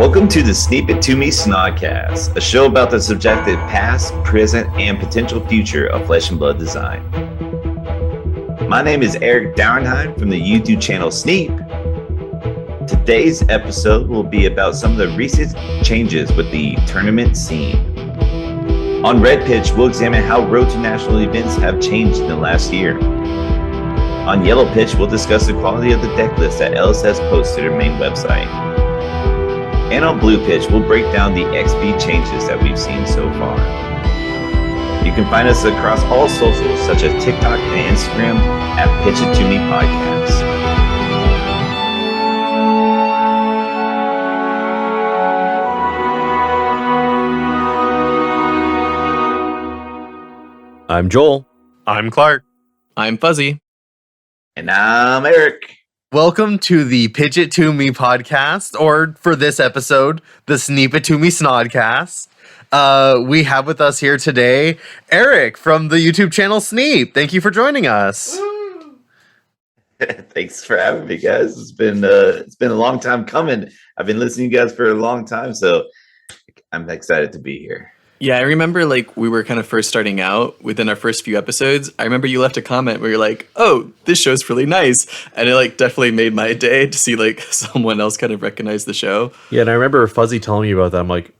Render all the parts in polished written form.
Welcome to the Sneep It To Me Snodcast, a show about the subjective past, present, and potential future of flesh and blood design. My name is Eric Dauernheim from the YouTube channel Sneep. Today's episode will be about some of the recent changes with the tournament scene. On Red Pitch, we'll examine how road to national events have changed in the last year. On Yellow Pitch, we'll discuss the quality of the deck list that LSS posts to their main website. And on Blue Pitch, we'll break down the XP changes that we've seen so far. You can find us across all socials such as TikTok and Instagram at Pitch It To Me Podcast. I'm Joel. I'm Clark. I'm Fuzzy. And I'm Eric. Welcome to the Pitch It To Me podcast, or for this episode, the Sneep It To Me Snodcast. We have with us here today Eric from the YouTube channel Sneep. Thank you for joining us. Thanks for having me, guys. It's been a long time coming. I've been listening to you guys for a long time, so I'm excited to be here. Yeah, I remember we were kind of first starting out within our first few episodes. I remember you left a comment where you're like, "Oh, this show's really nice," and it definitely made my day to see someone else kind of recognize the show. Yeah, and I remember Fuzzy telling me about that. I'm like,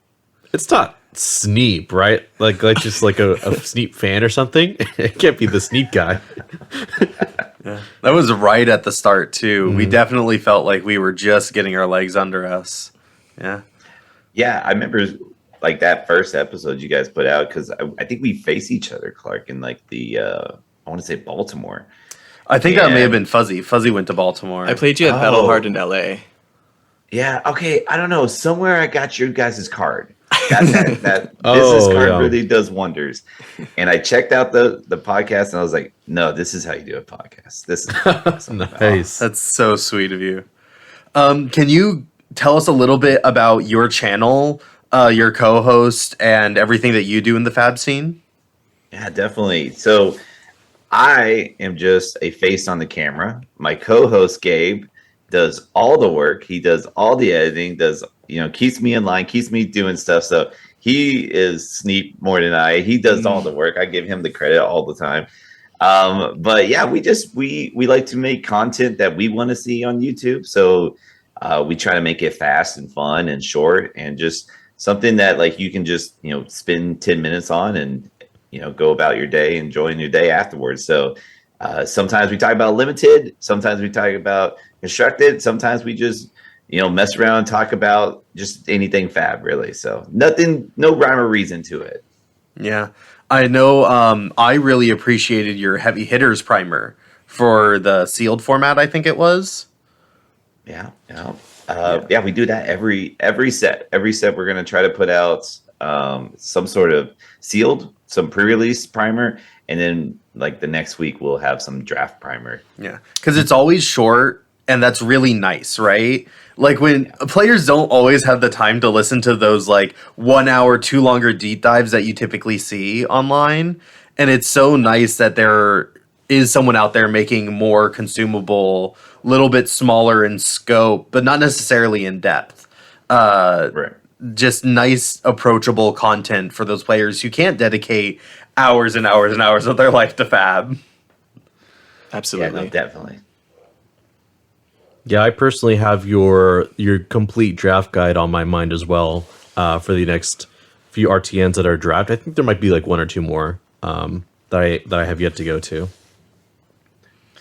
it's not Sneep, right? Like just like a Sneep fan or something. It can't be the Sneep guy. Yeah. That was right at the start too. Mm-hmm. We definitely felt like we were just getting our legs under us. Yeah. Yeah, I remember that first episode you guys put out, because I think we face each other, Clark, in I want to say Baltimore. I think that may have been Fuzzy. Fuzzy went to Baltimore. I played you at Battle Hard in LA. Yeah, okay, I don't know. Somewhere I got your guys' card. That business card really does wonders. And I checked out the podcast and I was like, no, this is how you do a podcast. This is nice. That's so sweet of you. Can you tell us a little bit about your channel, your co-host, and everything that you do in the fab scene? Yeah, definitely. So I am just a face on the camera. My co-host Gabe does all the work. He does all the editing, keeps me in line, keeps me doing stuff. So he is Sneep more than I. He does all the work. I give him the credit all the time. But yeah, we like to make content that we want to see on YouTube. So we try to make it fast and fun and short, and just something that you can just spend 10 minutes on and go about your day, enjoying your day afterwards. So sometimes we talk about limited, sometimes we talk about constructed, sometimes we just mess around and talk about just anything fab, really. So no rhyme or reason to it. Yeah, I know. I really appreciated your heavy hitters primer for the sealed format, I think it was. Yeah. We do that every set. Every set we're going to try to put out some sort of sealed, some pre-release primer, and then the next week we'll have some draft primer. Yeah, because it's always short, and that's really nice, right? When players don't always have the time to listen to those 1 hour, 2 longer deep dives that you typically see online, and it's so nice that there is someone out there making more consumable, little bit smaller in scope, but not necessarily in depth. Right. Just nice, approachable content for those players who can't dedicate hours and hours and hours of their life to fab. Absolutely. Yeah, no, definitely. Yeah, I personally have your complete draft guide on my mind as well for the next few RTNs that are draft. I think there might be 1 or 2 more that I have yet to go to.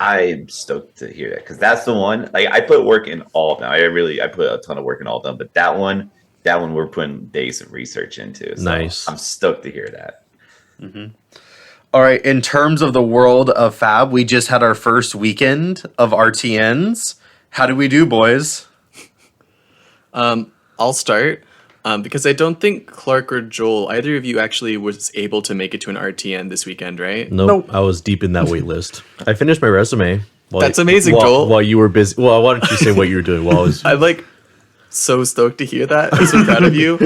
I'm stoked to hear that, because that's the one. I put work in all of them. I put a ton of work in all of them, but that one we're putting days of research into. So nice. I'm stoked to hear that. Mm-hmm. All right. In terms of the world of fab, we just had our first weekend of RTNs. How do we do, boys? I'll start. Because I don't think Clark or Joel, either of you actually was able to make it to an RTN this weekend, right? Nope. I was deep in that wait list. I finished my resume. That's amazing, Joel. While you were busy. Well, why don't you say what you were doing while I was... I'm so stoked to hear that. I'm so proud of you.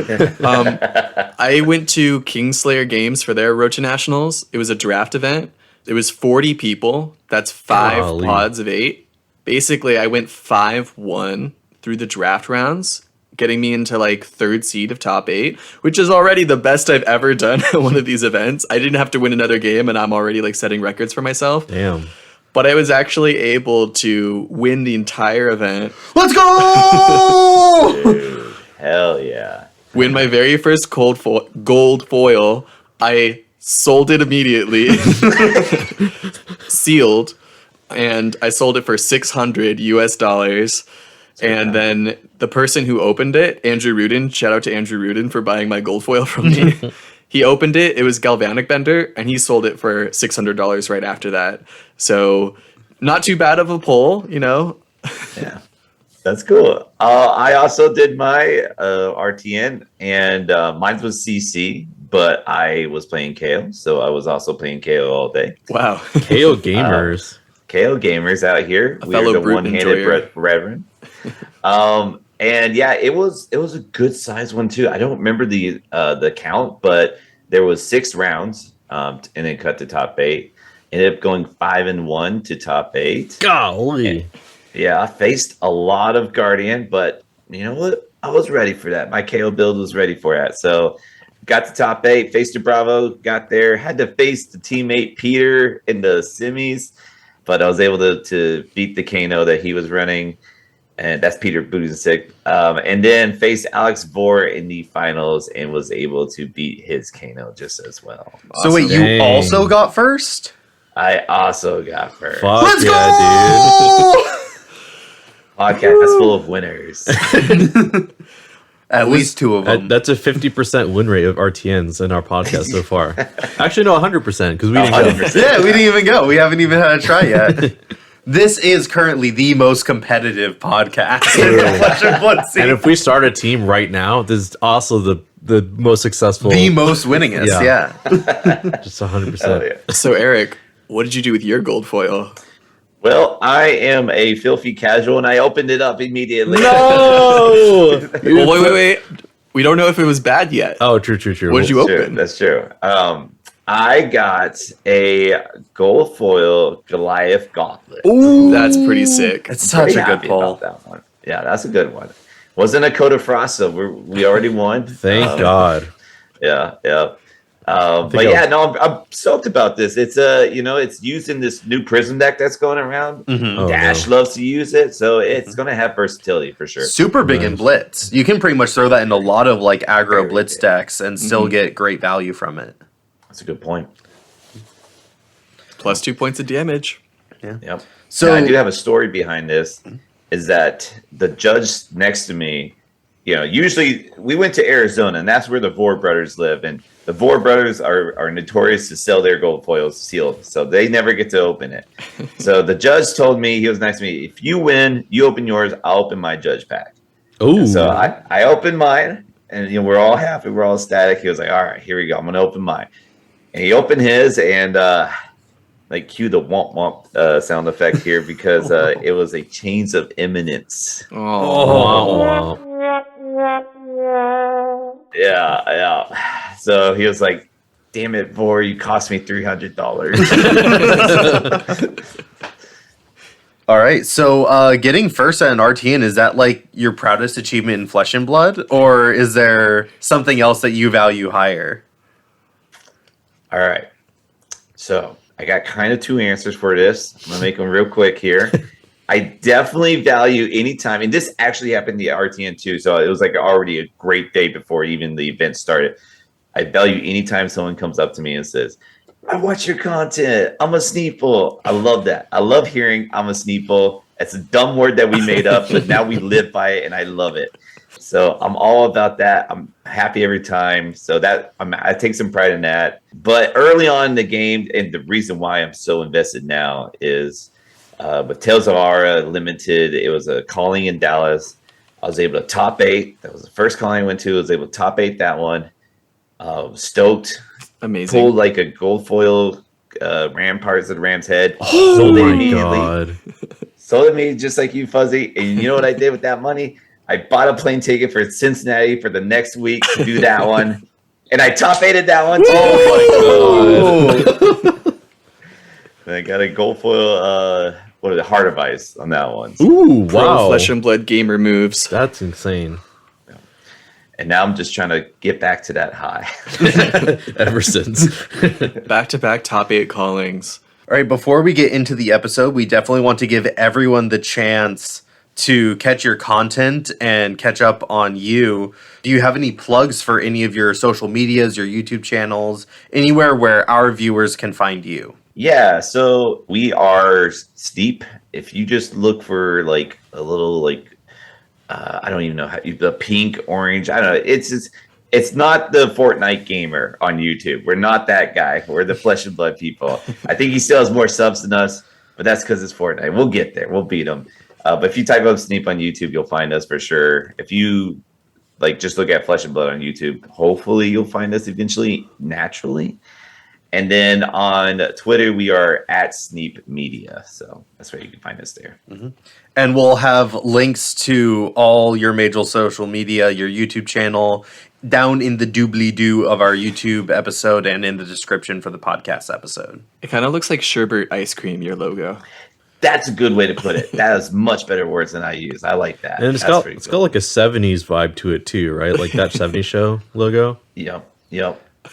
I went to Kingslayer Games for their Road to Nationals. It was a draft event. It was 40 people. That's 5 pods of 8. Basically, I went 5-1 through the draft rounds getting me into like 3rd seed of top 8, which is already the best I've ever done at one of these events. I didn't have to win another game, and I'm already like setting records for myself. Damn. But I was actually able to win the entire event, Let's go! Dude, hell yeah. win my very first gold foil. I sold it immediately, sealed, and I sold it for $600. And then the person who opened it, Andrew Rudin, shout out to Andrew Rudin for buying my gold foil from me. He opened it. It was Galvanic Bender, and he sold it for $600 right after that. So not too bad of a pull, you know. Yeah, that's cool. I also did my RTN, and mine was CC, but I was playing KO, so I was also playing KO all day. Wow. KO gamers. KO gamers out here. A We are fellow the brute one-handed enjoyer. brethren. And yeah, it was a good size one too. I don't remember the count, but there was 6 rounds, and then cut to top 8. Ended up going 5-1 to top 8. Golly. Yeah, I faced a lot of Guardian, but you know what? I was ready for that. My KO build was ready for that. So got to top 8, faced a Bravo, got there, had to face the teammate Peter in the semis, but I was able to beat the Kano that he was running. And that's Peter Budensick. And then faced Alex Vore in the finals and was able to beat his Kano just as well. So wait, you Dang. also got first? I also got first. Fuck Let's yeah, go! Podcast full of winners. At least 2 of them. dude. That's a 50% win rate of RTNs in our podcast so far. Actually, no, 100% because we didn't go. 100%. Yeah, we didn't even go. We haven't even had a try yet. This is currently the most competitive podcast in the Flesh and Blood scene. And if we start a team right now, this is also the most successful. The most winningest, Yeah. yeah. Just 100%. Hell yeah. So Eric, what did you do with your gold foil? Well, I am a filthy casual, and I opened it up immediately. No! Well, wait. We don't know if it was bad yet. Oh, true. What did you True, open? that's true. I got a gold foil Goliath Gauntlet. Ooh. That's pretty sick. It's such Pretty a good happy pull. about that one. Yeah, that's a good one. Wasn't a Coda Frost, so we already won. Thank God. Yeah. But I- yeah, no, I'm stoked about this. It's it's using this new Prism deck that's going around. Oh, Dash no. loves to use it, so it's going to have versatility for sure. Super big in Nice. Blitz. You can pretty much throw that in a lot of like aggro Very Blitz big. decks and still get great value from it. That's a good point. Plus 2 points of damage. Yep. So- So I do have a story behind this. Is that the judge next to me? Usually we went to Arizona, and that's where the Vore brothers live. And the Vore brothers are notorious to sell their gold foils sealed, so they never get to open it. So the judge told me, he was next to me, if you win, you open yours, I'll open my judge pack. Ooh. So I opened mine, and we're all happy, we're all ecstatic. He was like, all right, here we go, I'm gonna open mine. And he opened his, and like cue the womp womp sound effect here, because it was a Chains of Imminence. Oh. Yeah. So he was like, damn it, Vore, you cost me $300. All right, so getting first at an RTN, is that like your proudest achievement in Flesh and Blood, or is there something else that you value higher? All right. So I got kind of 2 answers for this. I'm going to make them real quick here. I definitely value any time, and this actually happened to RTN too, so it was like already a great day before even the event started. I value anytime someone comes up to me and says, I watch your content, I'm a Sneeple. I love that. I love hearing I'm a Sneeple. It's a dumb word that we made up, but now we live by it, and I love it. So I'm all about that. I'm happy every time. So I take some pride in that. But early on in the game, and the reason why I'm so invested now is with Tales of Aura Limited, it was a calling in Dallas. I was able to top 8. That was the first calling I went to. I was able to top 8 that one. Stoked. Amazing. Pulled like a gold foil Ramparts of the Ram's Head. Oh Sold it my immediately. God. Sold it me just like you, Fuzzy. And you know what I did with that money? I bought a plane ticket for Cincinnati for the next week to do that one. And I top 8'd that one too. Oh my God. And I got a gold foil, Heart of Ice on that one. Ooh, Pro wow. Flesh and Blood gamer moves. That's insane. And now I'm just trying to get back to that high. Ever since. Back-to-back top 8 callings. All right, before we get into the episode, we definitely want to give everyone the chance to catch your content and catch up on you. Do you have any plugs for any of your social medias, your YouTube channels, anywhere where our viewers can find you? Yeah, so we are Sneep. If you just look for like a little like I don't even know how the pink, orange. I don't know. It's not the Fortnite gamer on YouTube. We're not that guy. We're the flesh and blood people. I think he still has more subs than us, but that's because it's Fortnite. We'll get there. We'll beat him. But if you type up Sneep on YouTube, you'll find us for sure. If you like, just look at Flesh and Blood on YouTube. Hopefully, you'll find us eventually, naturally. And then on Twitter, we are at Sneep Media. So that's where you can find us there. Mm-hmm. And we'll have links to all your major social media, your YouTube channel, down in the doobly-doo of our YouTube episode and in the description for the podcast episode. It kind of looks like sherbet ice cream, your logo. That's a good way to put it. That is much better words than I use. I like that. And it's got like a 70s vibe to it too, right? Like that 70s show logo. Yep.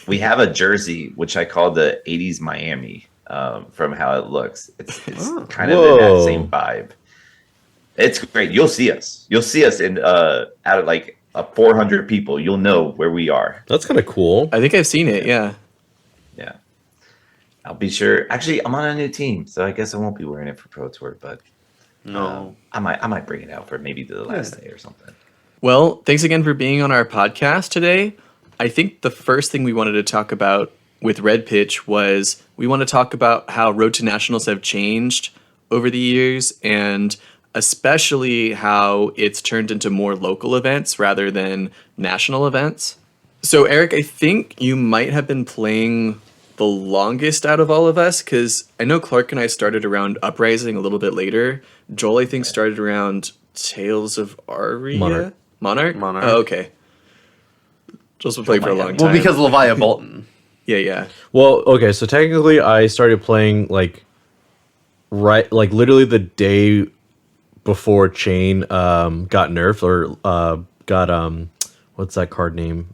We have a jersey, which I call the 80s Miami, from how it looks. It's kind of in that same vibe. It's great. You'll see us. You'll see us in out of like 400 people. You'll know where we are. That's kind of cool. I think I've seen it, yeah. Yeah. I'll be sure. Actually, I'm on a new team, so I guess I won't be wearing it for Pro Tour, but no, I might bring it out for maybe the last day or something. Well, thanks again for being on our podcast today. I think the first thing we wanted to talk about with Red Pitch was we want to talk about how Road to Nationals have changed over the years, and especially how it's turned into more local events rather than national events. So, Eric, I think you might have been playing the longest out of all of us, because I know Clark and I started around Uprising a little bit later. Joel, I think, started around Tales of Aria? Monarch? Oh, okay. Joel's been playing for a long time. Well, because Leviah Bolton. Yeah. Well, okay, so technically I started playing like literally the day before Chain got nerfed or got what's that card name?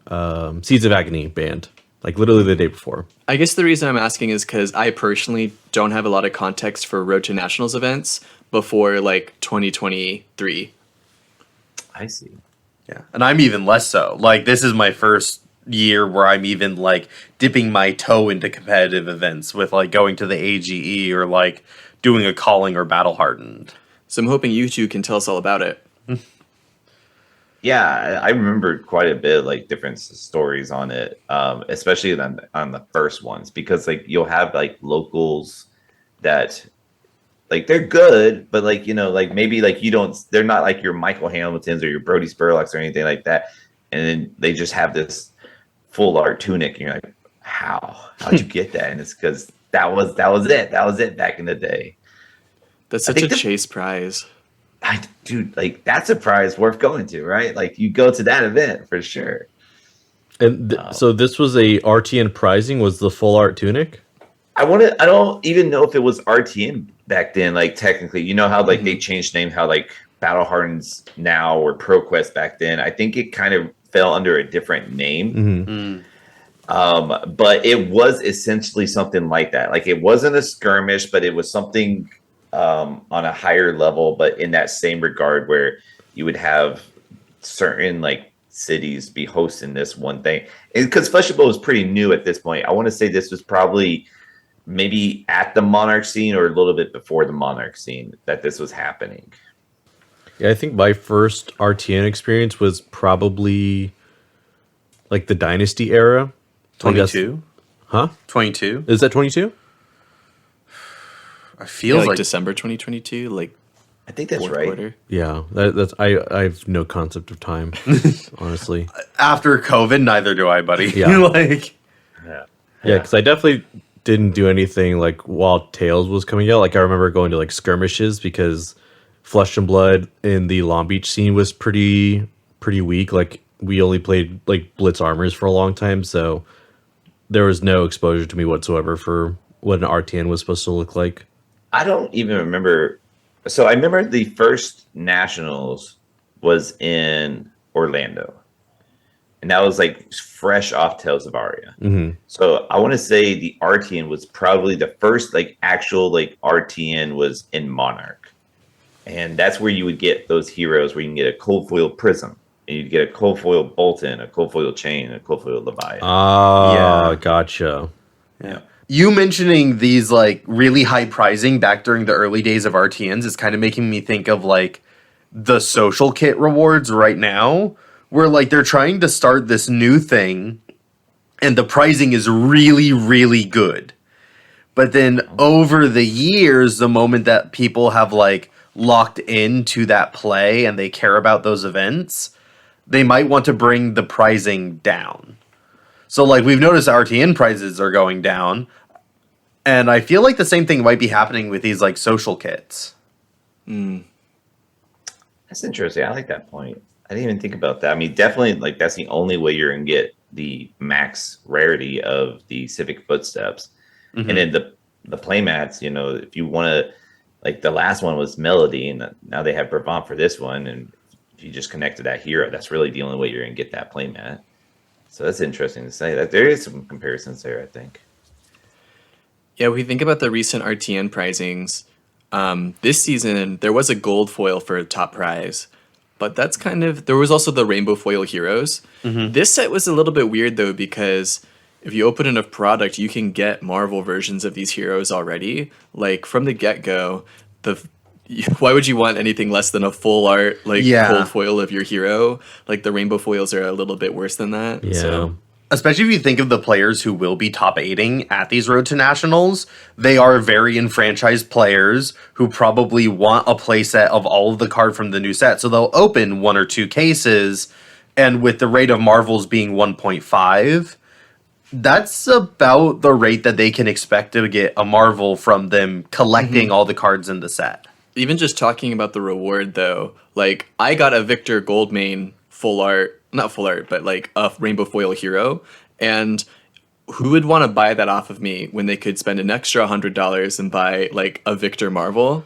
Seeds of Agony banned. Like literally the day before. I guess the reason I'm asking is because I personally don't have a lot of context for Road to Nationals events before like 2023. I see. Yeah, and I'm even less so. Like, this is my first year where I'm even, like, dipping my toe into competitive events with, like, going to the AGE or, like, doing a calling or battle hardened. So I'm hoping you two can tell us all about it. Yeah, I remember quite a bit, like, different stories on it, especially on the first ones, because, like, you'll have, like, locals that... like they're good, but like, you know, like maybe like they're not like your Michael Hamiltons or your Brody Spurlocks or anything like that. And then they just have this full art tunic and you're like, how'd you get that? And it's because that was it back in the day. That's such a chase prize. Dude, like that's a prize worth going to, right? Like you go to that event for sure. And so this was a RTN prizing, was the full art tunic? I don't even know if it was RTN back then, like technically, you know how like they changed name, how like Battle Hardens now or ProQuest back then. I think it kind of fell under a different name. But it was essentially something like that. Like it wasn't a skirmish, but it was something on a higher level, but in that same regard where you would have certain like cities be hosting this one thing. And because Flesh and Blood was pretty new at this point, I want to say this was probably maybe at the Monarch scene or a little bit before the Monarch scene that this was happening. Yeah, I think my first RTN experience was probably like the Dynasty era. 22? Huh? 22? Is that 22? I feel like like December 2022, like I think that's right. quarter. Yeah, that's I have no concept of time, honestly. After COVID, neither do I, buddy. Yeah. Like, Yeah, because I definitely didn't do anything like while Tales was coming out. Like I remember going to like skirmishes because Flesh and Blood in the Long Beach scene was pretty weak. Like we only played like Blitz Armories for a long time, so there was no exposure to me whatsoever for what an RTN was supposed to look like. I don't even remember. So I remember the first Nationals was in Orlando. and that was like fresh off Tales of Aria. Mm-hmm. So I want to say the RTN was probably the first like actual like RTN was in Monarch, and that's where you would get those heroes where you can get a cold foil Prism, and you'd get a cold foil Bolton, a cold foil Chain, and a cold foil Leviathan. Oh, gotcha. Yeah. You mentioning these like really high pricing back during the early days of RTNs is kind of making me think of like the social kit rewards right now, where like they're trying to start this new thing and the pricing is really, really good. But then over the years, the moment that people have like locked into that play and they care about those events, they might want to bring the pricing down. So like we've noticed RTN prices are going down, and I feel like the same thing might be happening with these like social kits. That's interesting. I like that point. I didn't even think about that. I mean, definitely, like that's the only way you're gonna get the max rarity of the Civic Footsteps, and then the playmats. You know, if you want to, like the last one was Melody, and now they have Brabant for this one, and if you just connect to that hero, that's really the only way you're gonna get that playmat. So that's interesting to say. That there is some comparisons there, I think. Yeah, we think about the recent RTN pricings. This season, there was a gold foil for top prize, but that's kind of... There was also the rainbow foil heroes. This set was a little bit weird, though, because if you open enough product, you can get Marvel versions of these heroes already. Like, from the get-go, why would you want anything less than a full art, like, gold foil of your hero? Like, the rainbow foils are a little bit worse than that. Yeah. So. Especially if you think of the players who will be top 8ing at these Road to Nationals, they are very enfranchised players who probably want a playset of all of the card from the new set. So they'll open 1 or 2 cases, and with the rate of Marvels being 1.5, that's about the rate that they can expect to get a Marvel from them collecting all the cards in the set. Even just talking about the reward, though, like, I got a Victor Goldmane full art, not full art, but like a rainbow foil hero, and who would want to buy that off of me when they could spend an extra $100 and buy like a Victor Marvel?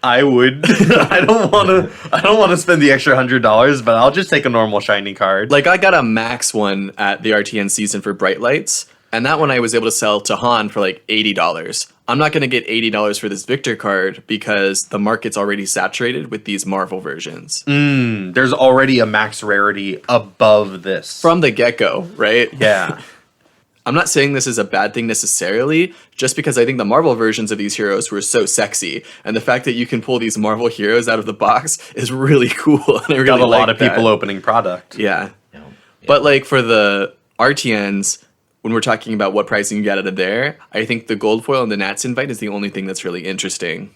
I would. I don't want to spend the extra $100, but I'll just take a normal shiny card. Like, I got a max one at the RTN season for Bright Lights, and that one I was able to sell to Han for like $80. I'm not going to get $80 for this Victor card because the market's already saturated with these Marvel versions. There's already a max rarity above this. From the get-go, right? Yeah. I'm not saying this is a bad thing necessarily, just because I think the Marvel versions of these heroes were so sexy, and the fact that you can pull these Marvel heroes out of the box is really cool. And I really Got a lot like of people opening product. Yeah. But like for the RTNs, when we're talking about what pricing you get out of there, I think the gold foil and the Nats invite is the only thing that's really interesting.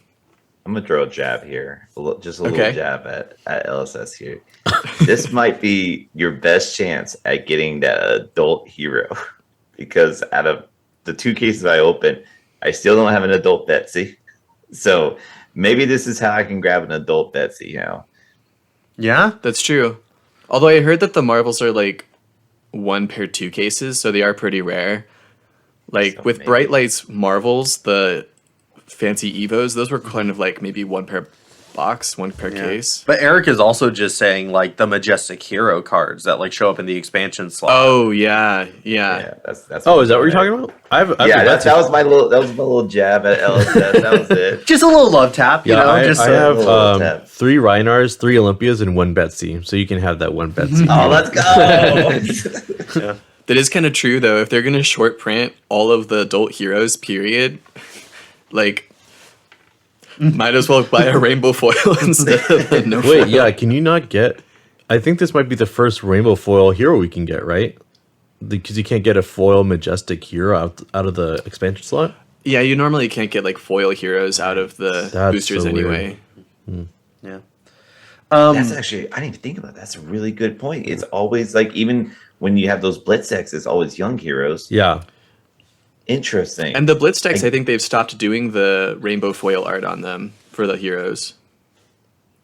I'm gonna throw a jab here, just a little jab at LSS here. This might be your best chance at getting that adult hero, because out of the 2 cases I opened, I still don't have an adult Betsy. So maybe this is how I can grab an adult Betsy. You know? Yeah, that's true. Although I heard that the Marvels are like 1 per 2 cases, so they are pretty rare. Like so with maybe. Bright Lights Marvels, the fancy Evos, those were kind of like maybe 1 per box, 1 per case. But Eric is also just saying like the Majestic Hero cards that like show up in the expansion slot. Oh yeah. That's oh, is that what you're talking about? I've that was my little jab at LSS. That was it. Just a little love tap, you know. I just have 3 Reinars, 3 Olympias, and 1 Betsy. So you can have that 1 Betsy. Oh, let's go. Yeah. That is kind of true though. If they're gonna short print all of the adult heroes, period, like. Might as well buy a rainbow foil instead of the no foil. Wait, yeah, can you not get... I think this might be the first rainbow foil hero we can get, right? Because you can't get a foil Majestic hero out of the expansion slot? Yeah, you normally can't get like foil heroes out of the boosters so anyway. Yeah. That's actually... I didn't even think about that. That's a really good point. It's always like, even when you have those Blitz decks, it's always young heroes. Yeah. Interesting. And the Blitz decks, I think they've stopped doing the rainbow foil art on them for the heroes.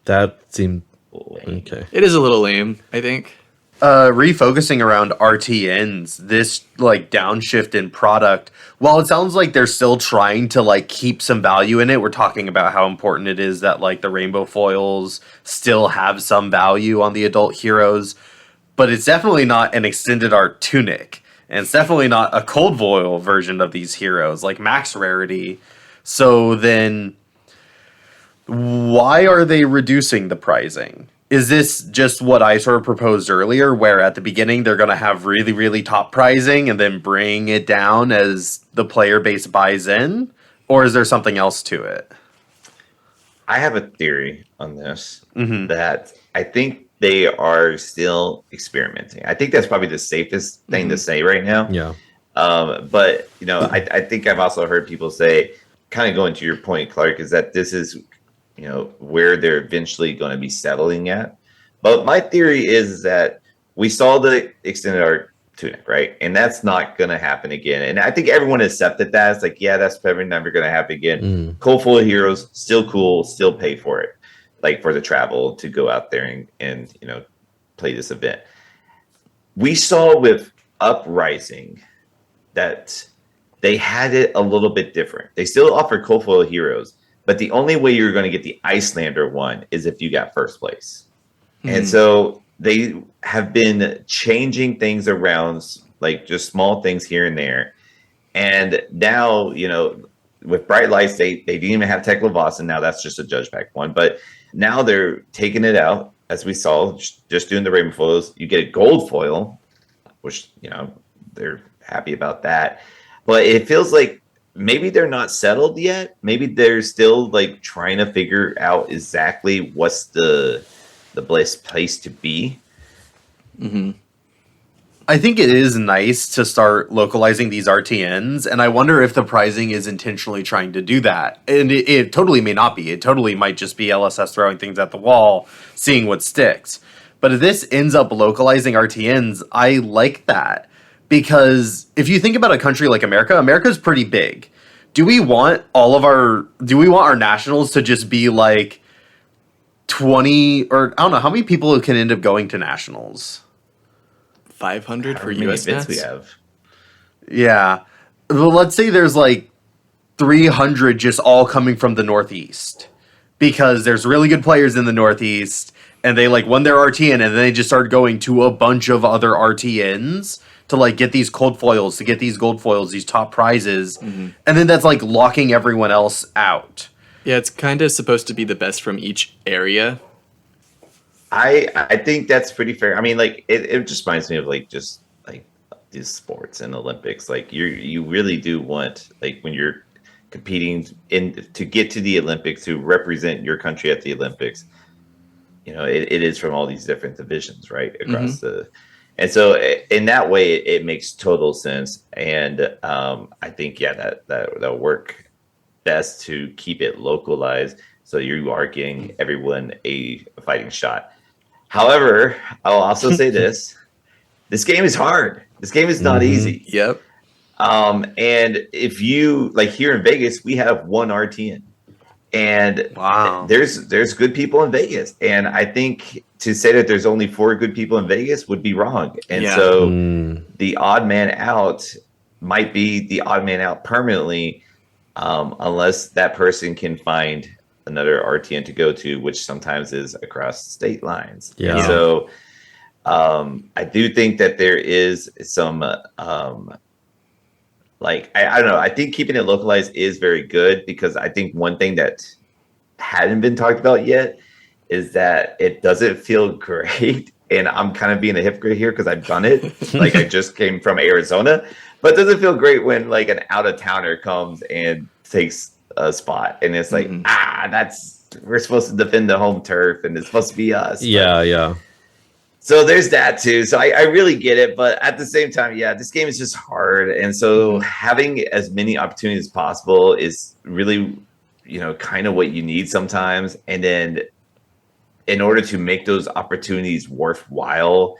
That seemed okay. It is a little lame, I think. Refocusing around RTNs, this like downshift in product, while it sounds like they're still trying to like keep some value in it, we're talking about how important it is that like the rainbow foils still have some value on the adult heroes. but it's definitely not an extended art tunic. And it's definitely not a cold foil version of these heroes, like max rarity. So then, why are they reducing the pricing? Is this just what I sort of proposed earlier, where at the beginning they're going to have really, really top pricing and then bring it down as the player base buys in? Or is there something else to it? I have a theory on this that I think they are still experimenting. I think that's probably the safest thing to say right now. Yeah. But, I think I've also heard people say, kind of going to your point, Clark, is that this is, where they're eventually going to be settling at. But my theory is that we saw the extended art tunic, right? And that's not going to happen again. And I think everyone accepted that. It's like, yeah, that's probably never going to happen again. Cold full of heroes, still cool, still pay for it, like for the travel to go out there and play this event. We saw with Uprising that they had it a little bit different. They still offer cold foil heroes, but the only way you're going to get the Icelander one is if you got first place. And so they have been changing things around, like just small things here and there. And now, with Bright Lights, they didn't even have Tech Lavasan. Now that's just a Judge Pack one. But now they're taking it out, as we saw, just doing the Rainbow foils. You get a gold foil, which, they're happy about that. But it feels like maybe they're not settled yet. Maybe they're still like trying to figure out exactly what's the best place to be. I think it is nice to start localizing these RTNs, and I wonder if the pricing is intentionally trying to do that. And it totally may not be. It totally might just be LSS throwing things at the wall, seeing what sticks. But if this ends up localizing RTNs, I like that. Because if you think about a country like America, America's pretty big. Do we want our nationals to just be like 20, or I don't know, how many people can end up going to nationals? 500 for How many US events Nats? we have? Yeah. Well, let's say there's like 300 just all coming from the Northeast. Because there's really good players in the Northeast, and they like won their RTN, and then they just started going to a bunch of other RTNs to like get these cold foils, to get these gold foils, these top prizes. And then that's like locking everyone else out. Yeah, it's kind of supposed to be the best from each area. I think that's pretty fair. I mean, like it just reminds me of like just like these sports and Olympics. Like you really do want, like when you're competing to get to the Olympics, to represent your country at the Olympics, it is from all these different divisions, right, across and so in that way it makes total sense. And I think that'll work best to keep it localized, so you are getting everyone a fighting shot. However, I'll also say this game is hard. This game is not easy. Yep. And if you like, here in Vegas, we have one RTN, and Wow. there's good people in Vegas. And I think to say that there's only 4 good people in Vegas would be wrong. And so the odd man out might be the odd man out permanently, unless that person can find another RTN to go to, which sometimes is across state lines. Yeah. And so I do think that there is some like I don't know. I think keeping it localized is very good, because I think one thing that hadn't been talked about yet is that it doesn't feel great. And I'm kind of being a hypocrite here because I've done it. Like I just came from Arizona, but it doesn't feel great when like an out of towner comes and takes a spot, and it's like, we're supposed to defend the home turf, and it's supposed to be us. Yeah. So there's that too. So I really get it, but at the same time, this game is just hard. And so having as many opportunities as possible is really, kind of what you need sometimes. And then in order to make those opportunities worthwhile,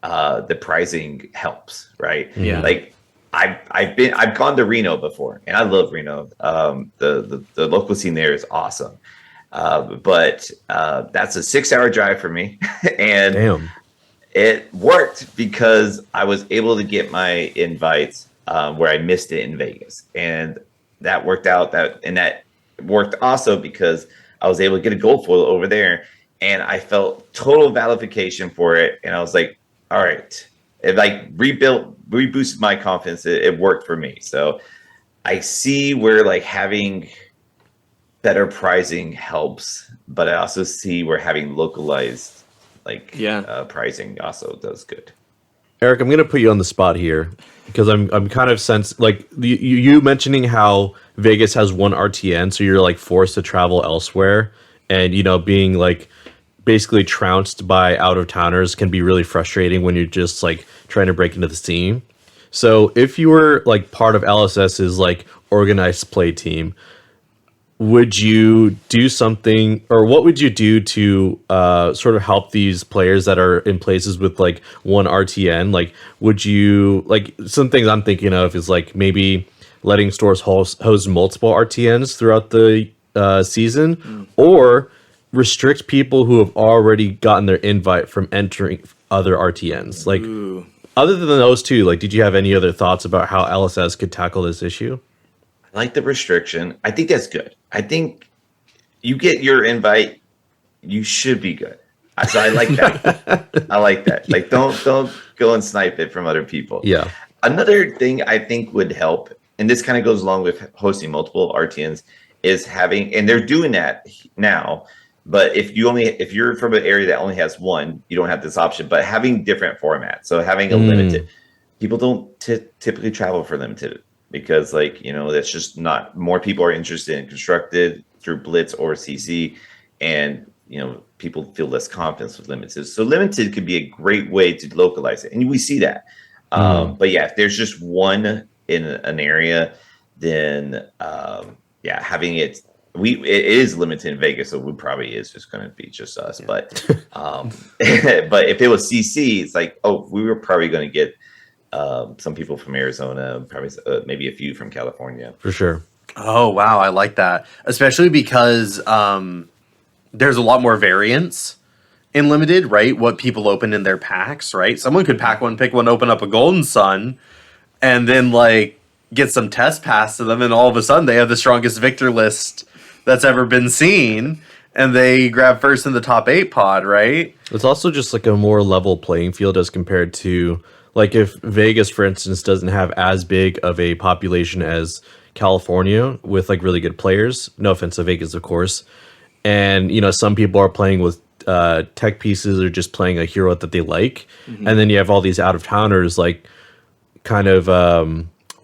the pricing helps, right? Yeah. Like I've gone to Reno before, and I love Reno. The local scene there is awesome. But that's a 6-hour drive for me. And Damn. It worked because I was able to get my invites where I missed it in Vegas. And that worked out. That worked also because I was able to get a gold foil over there. And I felt total validification for it. And I was like, all right, it like reboosted my confidence. It worked for me. So I see where like having better pricing helps, but I also see where having localized like pricing also does good. Eric, I'm gonna put you on the spot here because I'm kind of like you mentioning how Vegas has one RTN, so you're like forced to travel elsewhere, and being like basically trounced by out of towners can be really frustrating when you're just like trying to break into the scene. So if you were like part of LSS's like organized play team, would you do something, or what would you do to sort of help these players that are in places with like one RTN? Like, would you, like, some things I'm thinking of is like maybe letting stores host multiple RTNs throughout the season, or restrict people who have already gotten their invite from entering other RTNs. Like, other than those two, like, did you have any other thoughts about how LSS could tackle this issue? I like the restriction. I think that's good. I think you get your invite, you should be good. So I like that. I like that. Like, don't go and snipe it from other people. Yeah. Another thing I think would help, and this kind of goes along with hosting multiple RTNs, is having, and they're doing that now. But if you're from an area that only has one, you don't have this option. But having different formats, so having a limited, people don't typically travel for limited because, like, that's just not. More people are interested in constructed through Blitz or CC, and people feel less confidence with limited. So limited could be a great way to localize it, and we see that. But yeah, if there's just one in an area, then having it. It is limited in Vegas, so it probably is just going to be just us. Yeah. But but if it was CC, it's like, we were probably going to get some people from Arizona, probably maybe a few from California. For sure. Oh, wow. I like that. Especially because there's a lot more variance in limited, right? What people open in their packs, right? Someone could pick one, open up a Golden Sun, and then like get some test pass to them, and all of a sudden they have the strongest victor list that's ever been seen, and they grab first in the top 8 pod, right? It's also just like a more level playing field as compared to, like, if Vegas, for instance, doesn't have as big of a population as California with like really good players. No offense to Vegas, of course. And some people are playing with tech pieces or just playing a hero that they like, and then you have all these out of towners like kind of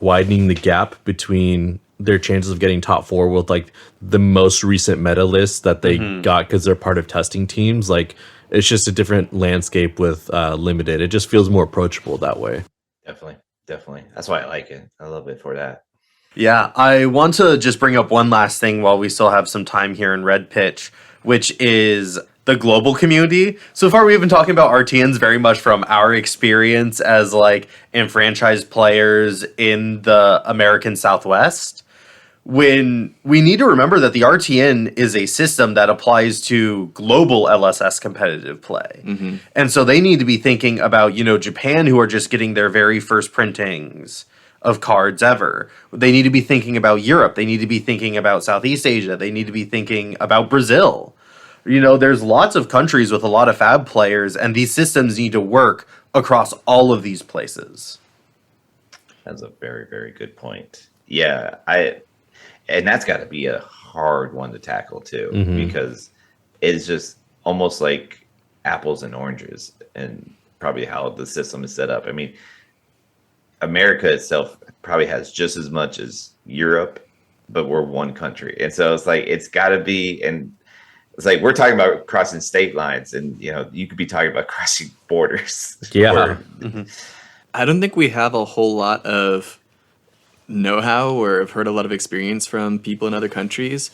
widening the gap between their chances of getting top 4 with like the most recent meta lists that they got because they're part of testing teams. Like, it's just a different landscape with limited. It just feels more approachable that way. Definitely. That's why I like it. I love it for that. Yeah, I want to just bring up one last thing while we still have some time here in Red Pitch, which is the global community. So far, we've been talking about RTNs very much from our experience as like enfranchised players in the American Southwest. When we need to remember that the RTN is a system that applies to global LSS competitive play. And so they need to be thinking about, Japan, who are just getting their very first printings of cards ever. They need to be thinking about Europe. They need to be thinking about Southeast Asia. They need to be thinking about Brazil. There's lots of countries with a lot of fab players, and these systems need to work across all of these places. That's a very, very good point. Yeah, and that's got to be a hard one to tackle too, because it's just almost like apples and oranges, and probably how the system is set up. I mean, America itself probably has just as much as Europe, but we're one country, and so it's like it's got to be. And it's like we're talking about crossing state lines, and you could be talking about crossing borders. Yeah. I don't think we have a whole lot of know-how or have heard a lot of experience from people in other countries.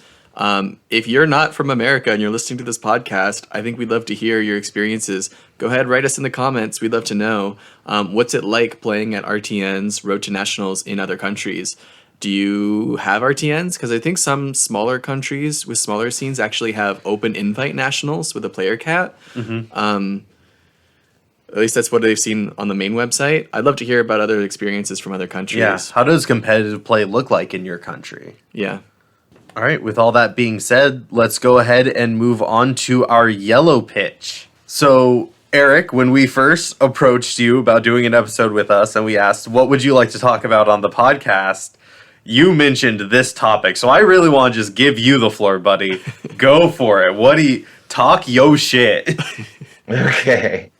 If you're not from America and you're listening to this podcast, I think we'd love to hear your experiences. Go ahead, write us in the comments. We'd love to know what's it like playing at RTNs, Road to Nationals in other countries. Do you have RTNs? Because I think some smaller countries with smaller scenes actually have open invite nationals with a player cap. At least that's what they've seen on the main website. I'd love to hear about other experiences from other countries. Yeah. How does competitive play look like in your country? Yeah. All right. With all that being said, let's go ahead and move on to our yellow pitch. So Eric, when we first approached you about doing an episode with us and we asked, what would you like to talk about on the podcast? You mentioned this topic. So I really want to just give you the floor, buddy. Go for it. Talk yo shit. Okay.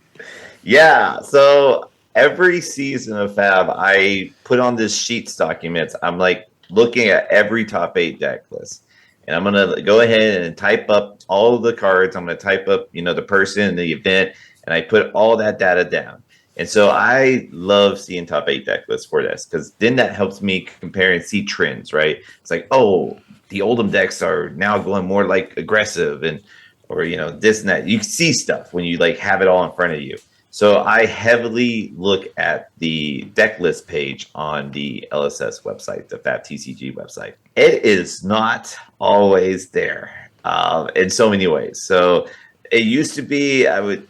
Yeah. So every season of Fab, I put on this sheets documents. I'm like looking at every top 8 deck list. And I'm going to go ahead and type up all of the cards. I'm going to type up, the person, the event, and I put all that data down. And so I love seeing top 8 deck lists for this, because then that helps me compare and see trends, right? It's like, oh, the Oldham decks are now going more like aggressive or this and that. You see stuff when you like have it all in front of you. So I heavily look at the deck list page on the LSS website, the Fab TCG website. It is not always there in so many ways. So it used to be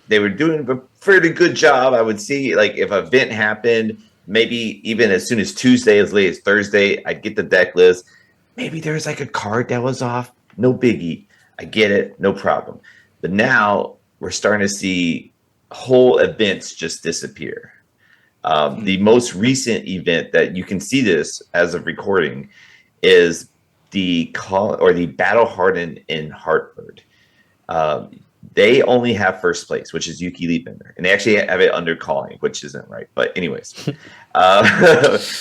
they were doing a pretty good job. I would see like if an event happened, maybe even as soon as Tuesday, as late as Thursday, I'd get the deck list. Maybe there's like a card that was off. No biggie. I get it. No problem. But now we're starting to see whole events just disappear. The most recent event that you can see this as of recording is the Battle Hardened in Hartford. They only have first place, which is Yuki Liebender, and they actually have it under calling, which isn't right. But anyways,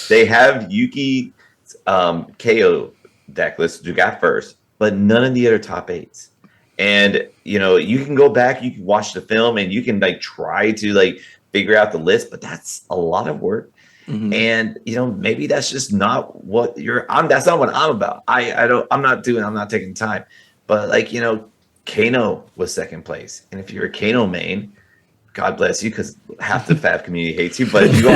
they have Yuki KO deck list who got first, but none of the other top 8s. And you can go back, you can watch the film, and you can like try to like figure out the list, but that's a lot of work. Mm-hmm. And maybe that's just not what that's not what I'm about. I'm not taking time. But like Kano was second place, and if you're a Kano main, God bless you, because half the Fab community hates you. But if you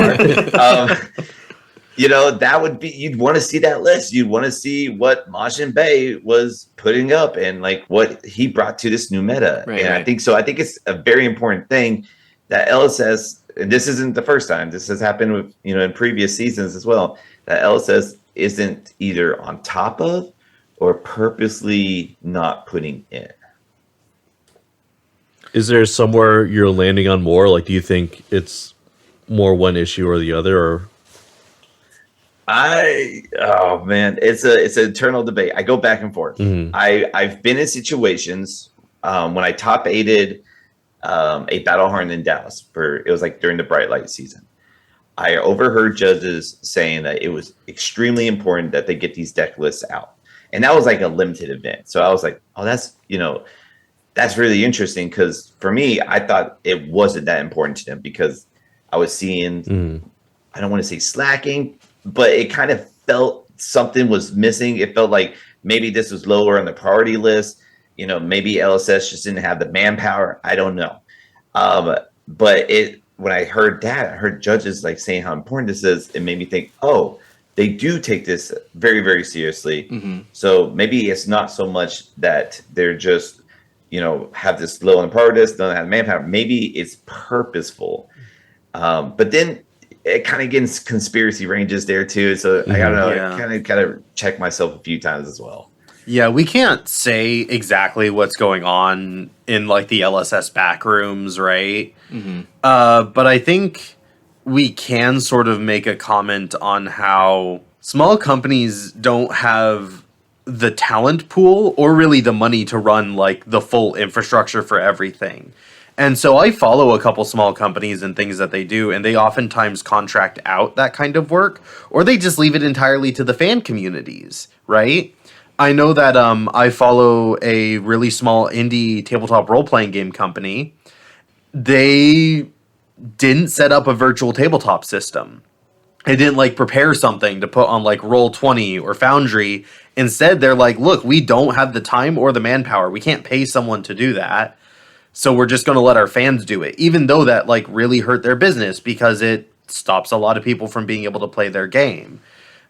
are, that would be, you'd want to see that list. You'd want to see what Majin Bay was putting up and like what he brought to this new meta. Right, and right. I think it's a very important thing that LSS, and this isn't the first time, this has happened with, in previous seasons as well, that LSS isn't either on top of or purposely not putting in. Is there somewhere you're landing on more? Like, do you think it's more one issue or the other, or? Oh man, it's an eternal debate. I go back and forth. Mm-hmm. I've been in situations when I top 8'd a Battle Hardened in Dallas it was like during the Bright Light season. I overheard judges saying that it was extremely important that they get these deck lists out, and that was like a limited event. So I was like, oh, that's really interesting, because for me, I thought it wasn't that important to them, because I was seeing, I don't want to say slacking, but it kind of felt something was missing. It felt like maybe this was lower on the priority list. Maybe LSS just didn't have the manpower. I don't know. But when I heard that, I heard judges like saying how important this is. It made me think, oh, they do take this very, very seriously. Mm-hmm. So maybe it's not so much that they're just, have this low on priority list, don't have manpower. Maybe it's purposeful. But then it kind of gets conspiracy ranges there too. So I don't know. Yeah. I kind of check myself a few times as well. Yeah, we can't say exactly what's going on in like the LSS back rooms, right? Mm-hmm. But I think we can sort of make a comment on how small companies don't have the talent pool or really the money to run like the full infrastructure for everything. And so I follow a couple small companies and things that they do, and they oftentimes contract out that kind of work, or they just leave it entirely to the fan communities, right? I know that I follow a really small indie tabletop role-playing game company. They didn't set up a virtual tabletop system. They didn't like prepare something to put on like Roll20 or Foundry. Instead, they're like, look, we don't have the time or the manpower. We can't pay someone to do that. So we're just going to let our fans do it, even though that like really hurt their business because it stops a lot of people from being able to play their game.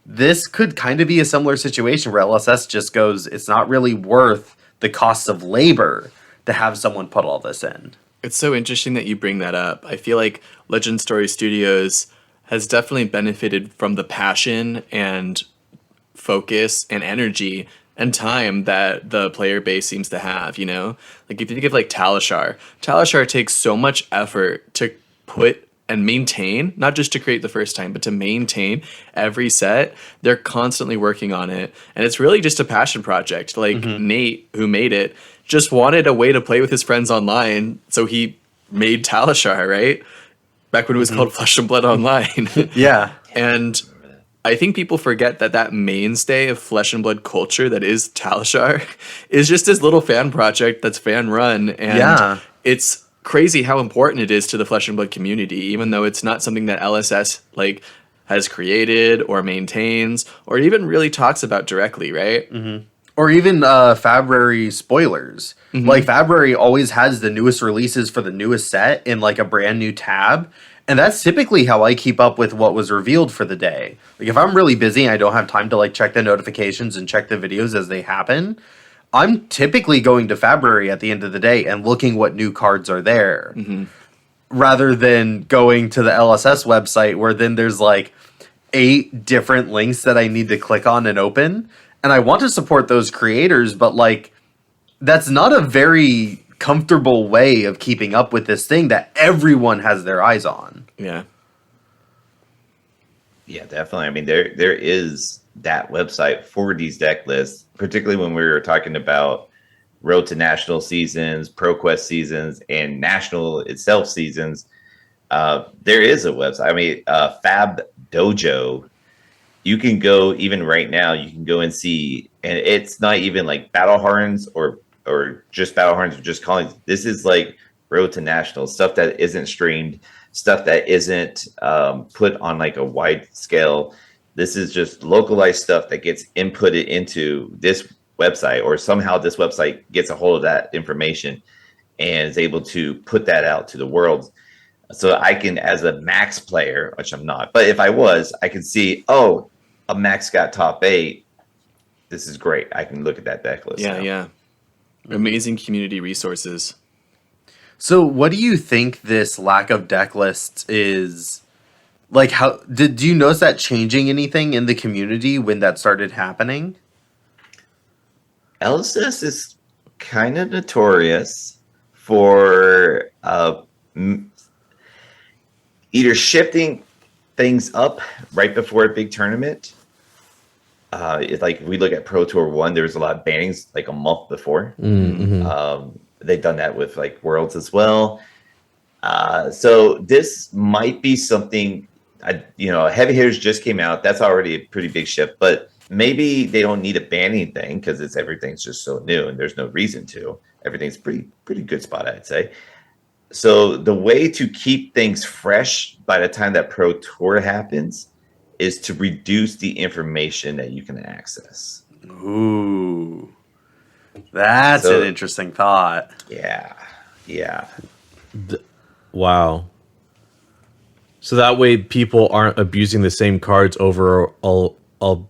This could kind of be a similar situation where LSS just goes, it's not really worth the costs of labor to have someone put all this in. It's so interesting that you bring that up. I feel like Legend Story Studios has definitely benefited from the passion and focus and energy and time that the player base seems to have, you know? Like if you think of like Talishar takes so much effort to put and maintain, not just to create the first time, but to maintain every set. They're constantly working on it. And it's really just a passion project. Like Nate, who made it, just wanted a way to play with his friends online. So he made Talishar, right? Back when it was called Flesh and Blood Online. Yeah. And I think people forget that that mainstay of Flesh and Blood culture that is Talishar is just this little fan project that's fan run. And it's crazy how important it is to the Flesh and Blood community, even though it's not something that LSS like has created or maintains or even really talks about directly, right? Or even Fabrary spoilers. Like Fabrary always has the newest releases for the newest set in like a brand new tab. And that's typically how I keep up with what was revealed for the day. Like if I'm really busy and I don't have time to like check the notifications and check the videos as they happen, I'm typically going to Fabrary at the end of the day and looking what new cards are there. Rather than going to the LSS website where then there's like 8 different links that I need to click on and open. And I want to support those creators, but like that's not a very comfortable way of keeping up with this thing that everyone has their eyes on. Yeah. Yeah, definitely. I mean, there is that website for these deck lists, particularly when we were talking about Road to National seasons, ProQuest seasons, and National itself seasons. There is a website. I mean, Fab Dojo. You can go even right now. You can go and see, and it's not even like Battle Harns or just Battle Harns or just calling. This is like Road to National stuff that isn't streamed, stuff that isn't put on like a wide scale. This is just localized stuff that gets inputted into this website, or somehow this website gets a hold of that information and is able to put that out to the world. So I can, as a Max player, which I'm not, but if I was, I can see, oh, a Max got top 8. This is great. I can look at that deck list. Yeah, yeah. Amazing community resources. So what do you think this lack of deck lists is like? How do you notice that changing anything in the community when that started happening? LSS is kind of notorious for either shifting things up right before a big tournament. It's like if we look at Pro Tour 1, there was a lot of bannings like a month before. They've done that with like Worlds as well. So this might be something, Heavy Hitters just came out. That's already a pretty big shift, but maybe they don't need a banning thing because everything's just so new and there's no reason to. Everything's pretty good spot, I'd say. So the way to keep things fresh by the time that Pro Tour happens is to reduce the information that you can access. Ooh, that's an interesting thought. Yeah. Wow. So that way people aren't abusing the same cards over an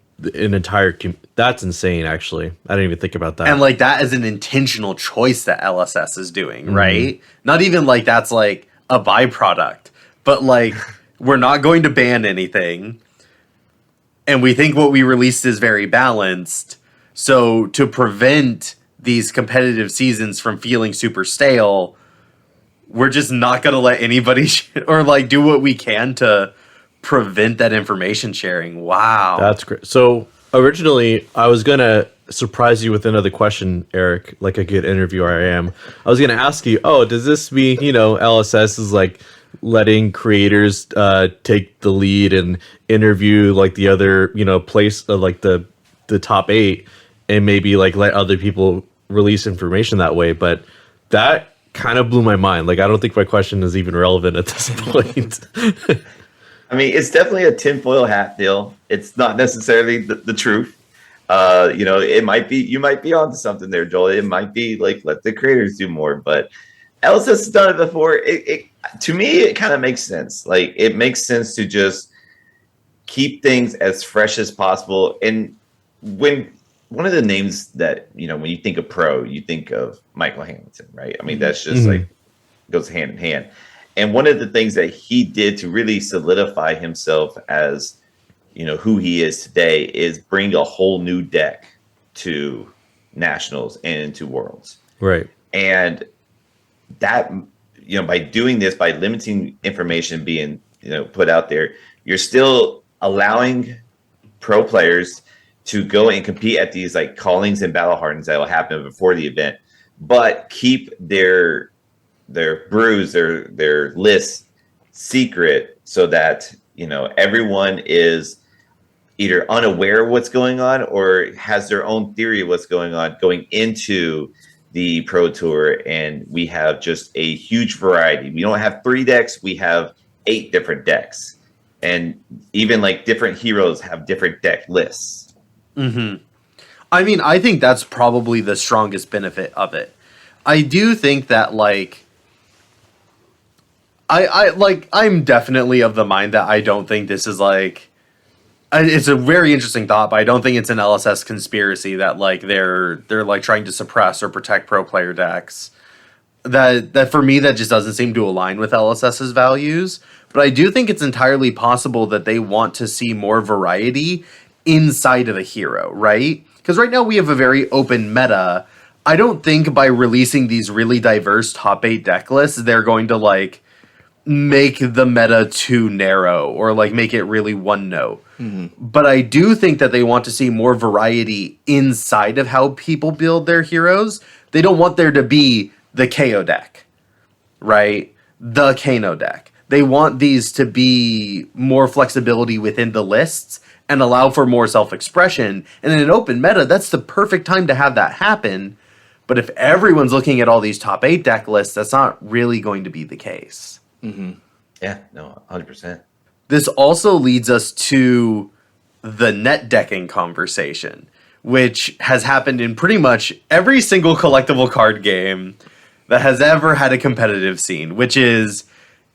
entire... That's insane, actually. I didn't even think about that. And like that is an intentional choice that LSS is doing, right? Not even like that's like a byproduct, but like we're not going to ban anything. And we think what we released is very balanced. So to prevent these competitive seasons from feeling super stale, we're just not going to let anybody or like do what we can to prevent that information sharing. Wow. That's great. So originally I was going to surprise you with another question, Eric, like a good interviewer I am. I was going to ask you, does this mean, LSS is like letting creators take the lead and interview like the other, place like the top 8 and maybe like let other people release information that way? But that kind of blew my mind. Like, I don't think my question is even relevant at this point. I mean, it's definitely a tinfoil hat deal. It's not necessarily the truth. It might be, you might be onto something there, Joel. It might be like, let the creators do more, but LSS has done it before. To me, it kind of makes sense. Like, it makes sense to just keep things as fresh as possible. And when one of the names that, when you think of pro, you think of Michael Hamilton, right? I mean, that's just like goes hand in hand. And one of the things that he did to really solidify himself as, who he is today is bring a whole new deck to nationals and into worlds. Right. And that, by doing this, by limiting information being, put out there, you're still allowing pro players to go and compete at these like callings and battle hardens that will happen before the event, but keep their brews, their lists secret, so that everyone is either unaware of what's going on or has their own theory of what's going on going into the Pro Tour. And we have just a huge variety. We don't have 3 decks, we have 8 different decks. And even like different heroes have different deck lists. Mm-hmm. I mean, I think that's probably the strongest benefit of it. I do think that like I'm definitely of the mind that I don't think this is like, it's a very interesting thought, but I don't think it's an LSS conspiracy that like they're like trying to suppress or protect pro player decks. That for me, that just doesn't seem to align with LSS's values. But I do think it's entirely possible that they want to see more variety inside of a hero, right? Because right now we have a very open meta. I don't think by releasing these really diverse top 8 deck lists, they're going to like make the meta too narrow or like make it really one note. Mm-hmm. But I do think that they want to see more variety inside of how people build their heroes. They don't want there to be the KO deck, right? The Kano deck. They want these to be more flexibility within the lists and allow for more self-expression. And in an open meta, that's the perfect time to have that happen. But if everyone's looking at all these top 8 deck lists, that's not really going to be the case. Mm-hmm. Yeah, no, 100%. This also leads us to the net decking conversation, which has happened in pretty much every single collectible card game that has ever had a competitive scene, which is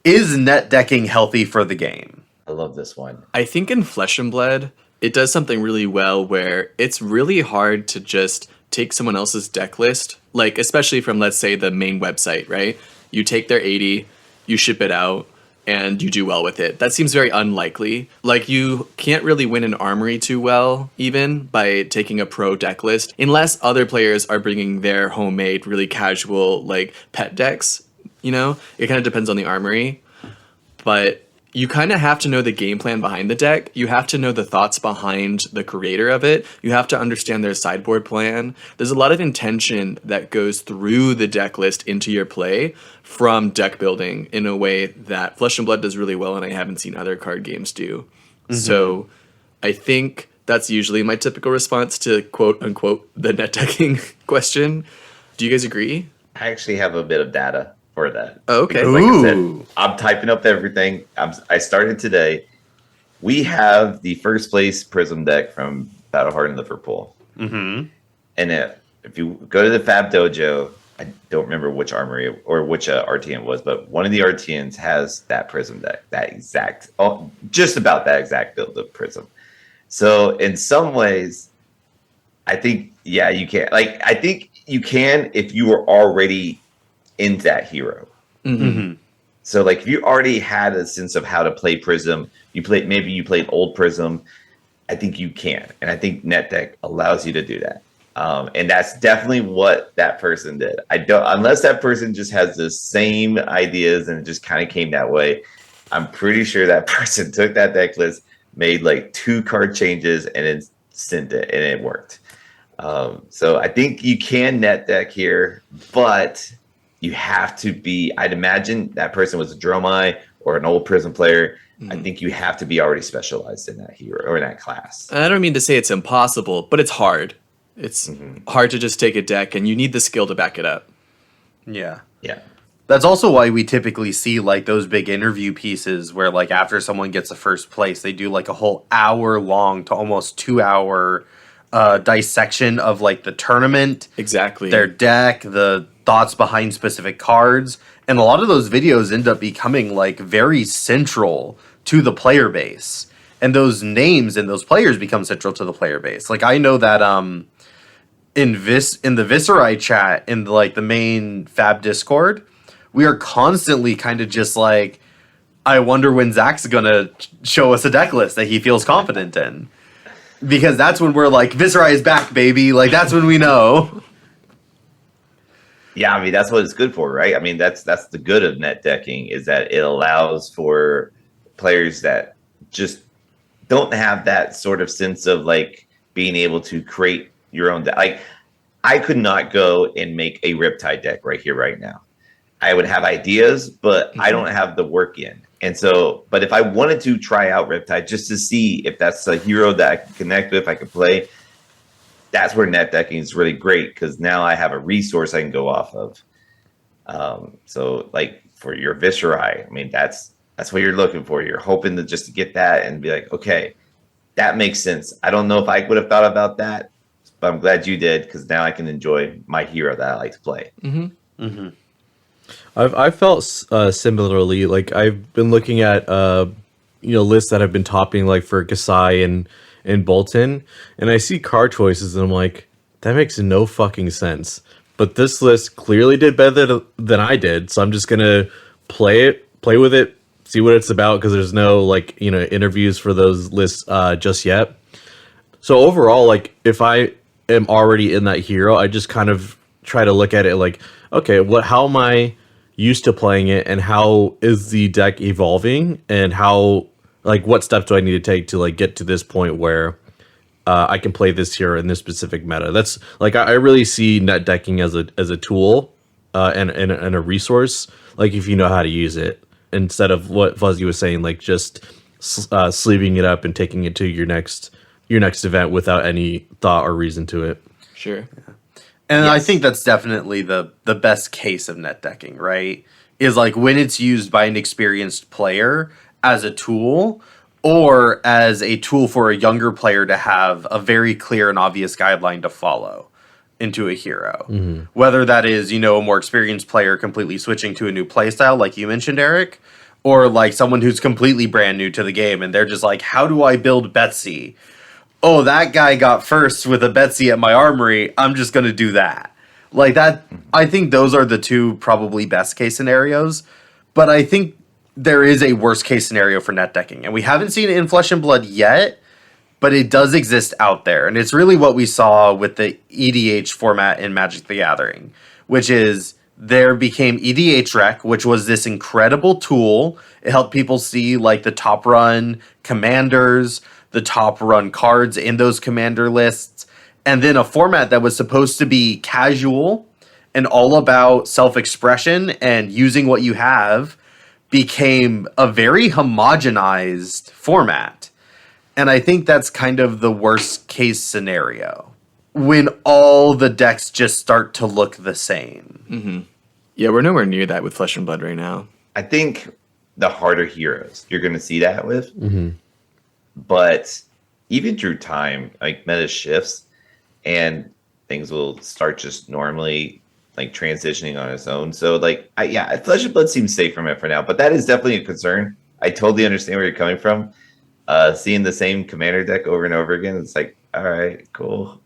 net decking healthy for the game? I love this one. I think in Flesh and Blood, it does something really well where it's really hard to just take someone else's deck list, like especially from, let's say, the main website, right? You take their 80, you ship it out, and you do well with it. That seems very unlikely. Like, you can't really win an Armory too well, even, by taking a pro deck list, unless other players are bringing their homemade, really casual, like, pet decks, It kind of depends on the Armory. But you kind of have to know the game plan behind the deck. You have to know the thoughts behind the creator of it. You have to understand their sideboard plan. There's a lot of intention that goes through the deck list into your play from deck building in a way that Flesh and Blood does really well, and I haven't seen other card games do. Mm-hmm. So I think that's usually my typical response to quote unquote the net decking question. Do you guys agree? I actually have a bit of data for that. Oh, okay. Because, like I said, I'm typing up everything. I started today. We have the first place Prism deck from Battle Hardened Liverpool. Mm-hmm. And if you go to the Fab Dojo, I don't remember which Armory or which RTN was, but one of the RTNs has that Prism deck, just about that exact build of Prism. So in some ways, I think, yeah, you can. Like, I think you can if you were already into that hero. Mm-hmm. So like if you already had a sense of how to play Prism, you played old Prism, I think you can. And I think NetDeck allows you to do that. And that's definitely what that person did. Unless that person just has the same ideas and it just kind of came that way, I'm pretty sure that person took that deck list, made like 2 card changes, and then sent it, and it worked. So I think you can net deck here, but you have to be, I'd imagine that person was a Dromai or an old Prism player. Mm-hmm. I think you have to be already specialized in that hero or in that class. I don't mean to say it's impossible, but it's hard. It's hard to just take a deck, and you need the skill to back it up. Yeah. Yeah. That's also why we typically see like those big interview pieces where like after someone gets a first place, they do like a whole hour long to almost 2 hour dissection of like the tournament, exactly, their deck, the thoughts behind specific cards. And a lot of those videos end up becoming like very central to the player base. And those names and those players become central to the player base. Like I know that in the Viserai chat, in like the main Fab Discord, we are constantly kind of just like, I wonder when Zach's gonna show us a deck list that he feels confident in. Because that's when we're like, Viserai is back, baby. Like, that's when we know. Yeah, I mean that's what it's good for, right? I mean that's the good of net decking is that it allows for players that just don't have that sort of sense of like being able to create your own deck. Like I could not go and make a Riptide deck right here, right now. I would have ideas, but I don't have the work in. And so, but if I wanted to try out Riptide just to see if that's a hero that I can connect with, I can play, that's where net decking is really great because now I have a resource I can go off of. So like for your Viserai, I mean, that's what you're looking for. You're hoping to just to get that and be like, okay, that makes sense. I don't know if I would have thought about that, but I'm glad you did because now I can enjoy my hero that I like to play. I felt similarly. Like I've been looking at lists that have been topping like for Kasai and Bolton, and I see card choices and I'm like, that makes no fucking sense. But this list clearly did better than I did, so I'm just gonna play with it, see what it's about because there's no like interviews for those lists just yet. So overall, like if I am already in that hero, I just kind of try to look at it like, okay, how am I used to playing it and how is the deck evolving and how like what steps do I need to take to like get to this point where I can play this hero in this specific meta. That's like I really see net decking as a tool and a resource, like if you know how to use it, instead of what Fuzzy was saying, like just sleeving it up and taking it to your next event without any thought or reason to it. Sure. And I think that's definitely the best case of net decking, right? Is like when it's used by an experienced player as a tool or as a tool for a younger player to have a very clear and obvious guideline to follow into a hero. Whether that is, a more experienced player completely switching to a new playstyle, like you mentioned, Eric, or like someone who's completely brand new to the game and they're just like, how do I build Betsy? Oh, that guy got first with a Betsy at my armory. I'm just going to do that. Like that, I think those are the two probably best case scenarios. But I think there is a worst case scenario for net decking. And we haven't seen it in Flesh and Blood yet, but it does exist out there. And it's really what we saw with the EDH format in Magic the Gathering, which is there became EDH Rec, which was this incredible tool. It helped people see like the top run commanders, the top run cards in those commander lists, and then a format that was supposed to be casual and all about self-expression and using what you have became a very homogenized format. And I think that's kind of the worst case scenario when all the decks just start to look the same. Yeah, we're nowhere near that with Flesh and Blood right now. I think the harder heroes you're going to see that with. But even through time, like meta shifts and things will start just normally like transitioning on its own. So like, Flesh and Blood seems safe from it for now, but that is definitely a concern. I totally understand where you're coming from. Seeing the same commander deck over and over again, it's like, all right, cool.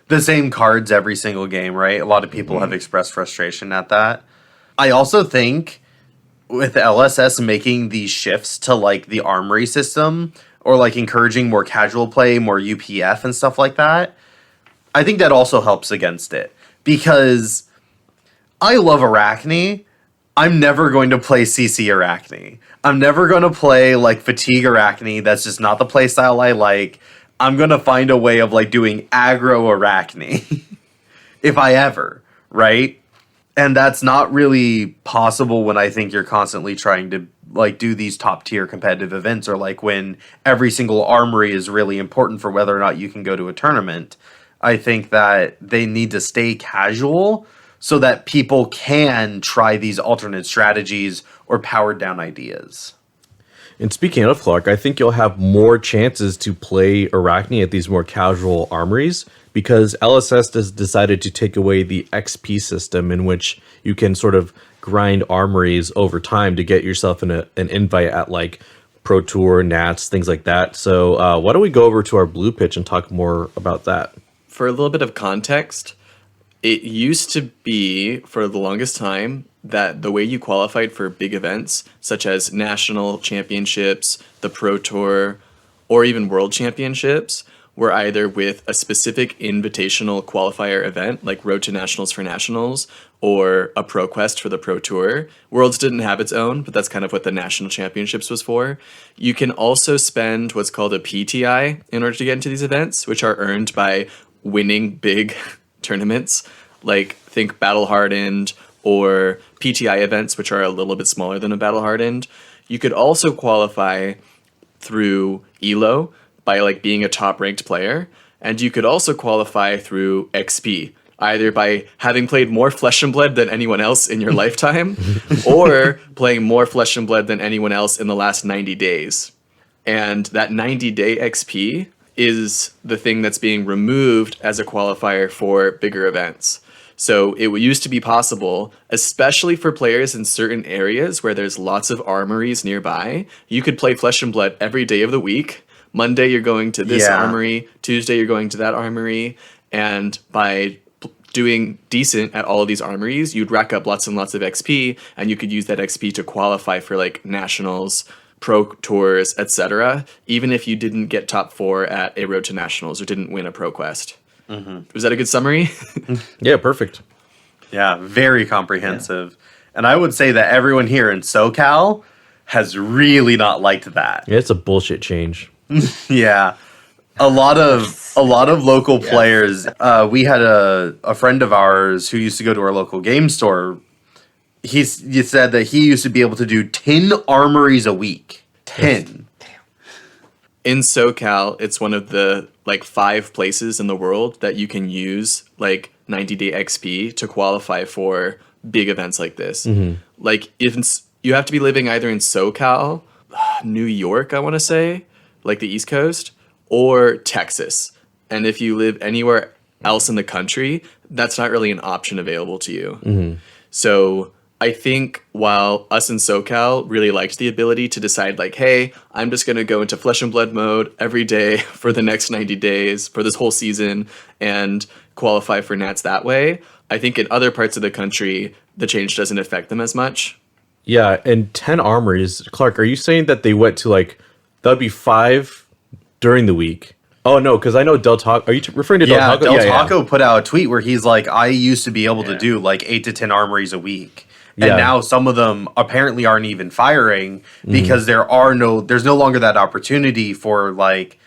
The same cards every single game, right? A lot of people have expressed frustration at that. I also think with LSS making these shifts to like the armory system or like encouraging more casual play, more UPF and stuff like that, I think that also helps against it because I love Arachne. I'm never going to play CC Arachne. I'm never going to play like Fatigue Arachne. That's just not the play style I like. I'm going to find a way of like doing aggro Arachne if I ever, right? And that's not really possible when I think you're constantly trying to like do these top tier competitive events or like when every single armory is really important for whether or not you can go to a tournament. I think that they need to stay casual so that people can try these alternate strategies or powered down ideas. And speaking of Clark, I think you'll have more chances to play Arachne at these more casual armories because LSS has decided to take away the XP system in which you can sort of grind armories over time to get yourself an invite at like Pro Tour, Nats, things like that. So why don't we go over to our blue pitch and talk more about that? For a little bit of context, it used to be for the longest time that the way you qualified for big events, such as national championships, the Pro Tour, or even world championships were either with a specific invitational qualifier event, like Road to Nationals for Nationals, or a Pro Quest for the Pro Tour. Worlds didn't have its own, but that's kind of what the National Championships was for. You can also spend what's called a PTI in order to get into these events, which are earned by winning big tournaments, like think Battle Hardened or PTI events, which are a little bit smaller than a Battle Hardened. You could also qualify through ELO, by like being a top ranked player, and you could also qualify through XP, either by having played more Flesh and Blood than anyone else in your lifetime, or playing more Flesh and Blood than anyone else in the last 90 days. And that 90-day XP is the thing that's being removed as a qualifier for bigger events. So it used to be possible, especially for players in certain areas where there's lots of armories nearby, you could play Flesh and Blood every day of the week. Monday, you're going to this armory. Tuesday, you're going to that armory. And by doing decent at all of these armories, you'd rack up lots and lots of XP, and you could use that XP to qualify for like nationals, pro tours, etc., even if you didn't get top 4 at a Road to Nationals or didn't win a Pro Quest. Was that a good summary? Yeah, perfect. Yeah, very comprehensive. And I would say that everyone here in SoCal has really not liked that. Yeah, it's a bullshit change. Yeah, a lot of local players. We had a friend of ours who used to go to our local game store. He said that he used to be able to do 10 armories a week. 10. In SoCal, it's one of the like 5 places in the world that you can use like 90-day XP to qualify for big events like this. Like if you have to be living either in SoCal, New York, I want to say, like the East Coast, or Texas. And if you live anywhere else in the country, that's not really an option available to you. So I think while us in SoCal really liked the ability to decide like, hey, I'm just going to go into Flesh and Blood mode every day for the next 90 days for this whole season and qualify for Nats that way, I think in other parts of the country, the change doesn't affect them as much. Yeah, and 10 armories. Clark, are you saying that they went to like, that would be 5 during the week? Oh, no, because I know Del Taco. Are you referring to Del Taco? Del Taco put out a tweet where he's like, I used to be able to do like 8 to 10 armories a week. And now some of them apparently aren't even firing because there's no longer that opportunity for like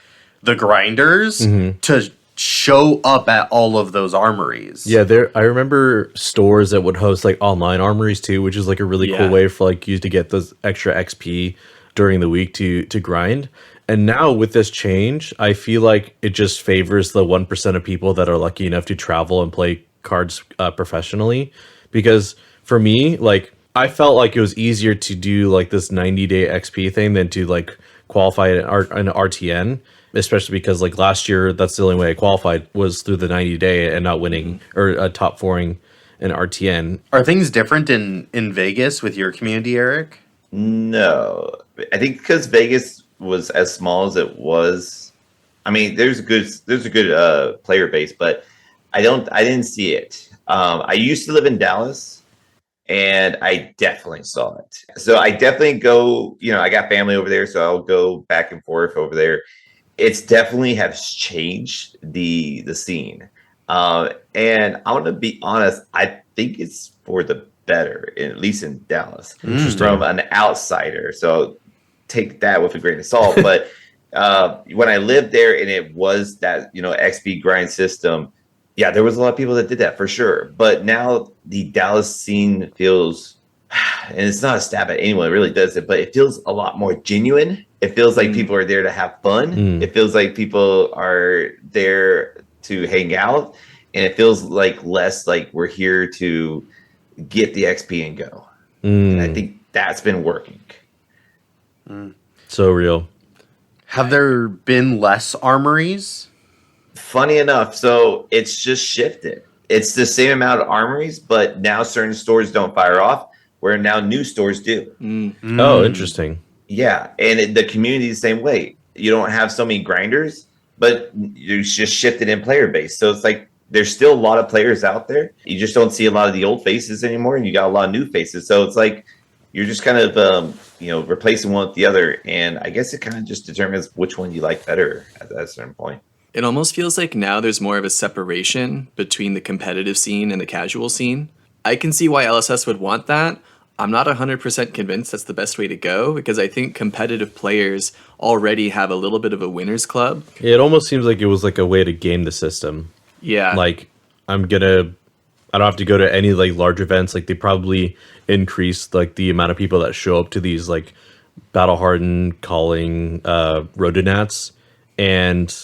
the grinders to show up at all of those armories. Yeah, I remember stores that would host like online armories too, which is like a really cool way for like you to get those extra XP during the week to grind. And now with this change, I feel like it just favors the 1% of people that are lucky enough to travel and play cards professionally. Because for me, like I felt like it was easier to do like this 90-day XP thing than to like qualify an RTN, especially because like last year, that's the only way I qualified was through the 90-day and not winning or top 4ing an RTN. Are things different in Vegas with your community, Eric? No, I think because Vegas was as small as it was. I mean, there's a good player base, but I didn't see it. I used to live in Dallas, and I definitely saw it. So I definitely go. I got family over there, so I'll go back and forth over there. It's definitely has changed the scene, and I want to be honest. I think it's for the better, at least in Dallas, from an outsider. So take that with a grain of salt. But when I lived there and it was that, XP grind system, yeah, there was a lot of people that did that for sure. But now the Dallas scene feels, and it's not a stab at anyone, it really doesn't, but it feels a lot more genuine. It feels like people are there to have fun. It feels like people are there to hang out. And it feels like less like we're here to get the XP and go. And I think that's been working. So real. Have there been less armories? Funny enough, so it's just shifted. It's the same amount of armories, but now certain stores don't fire off, where now new stores do. Oh, interesting. Yeah, and the community is the same way. You don't have so many grinders, but you just shifted in player base. So it's like there's still a lot of players out there. You just don't see a lot of the old faces anymore, and you got a lot of new faces. So it's like you're just kind of replacing one with the other, and I guess it kind of just determines which one you like better at a certain point. It almost feels like now there's more of a separation between the competitive scene and the casual scene. I can see why LSS would want that. I'm not 100% convinced that's the best way to go, because I think competitive players already have a little bit of a winner's club. It almost seems like it was like a way to game the system. Yeah. Like, I don't have to go to any like large events. Like, they probably increased like the amount of people that show up to these like battle hardened calling Rodonats, and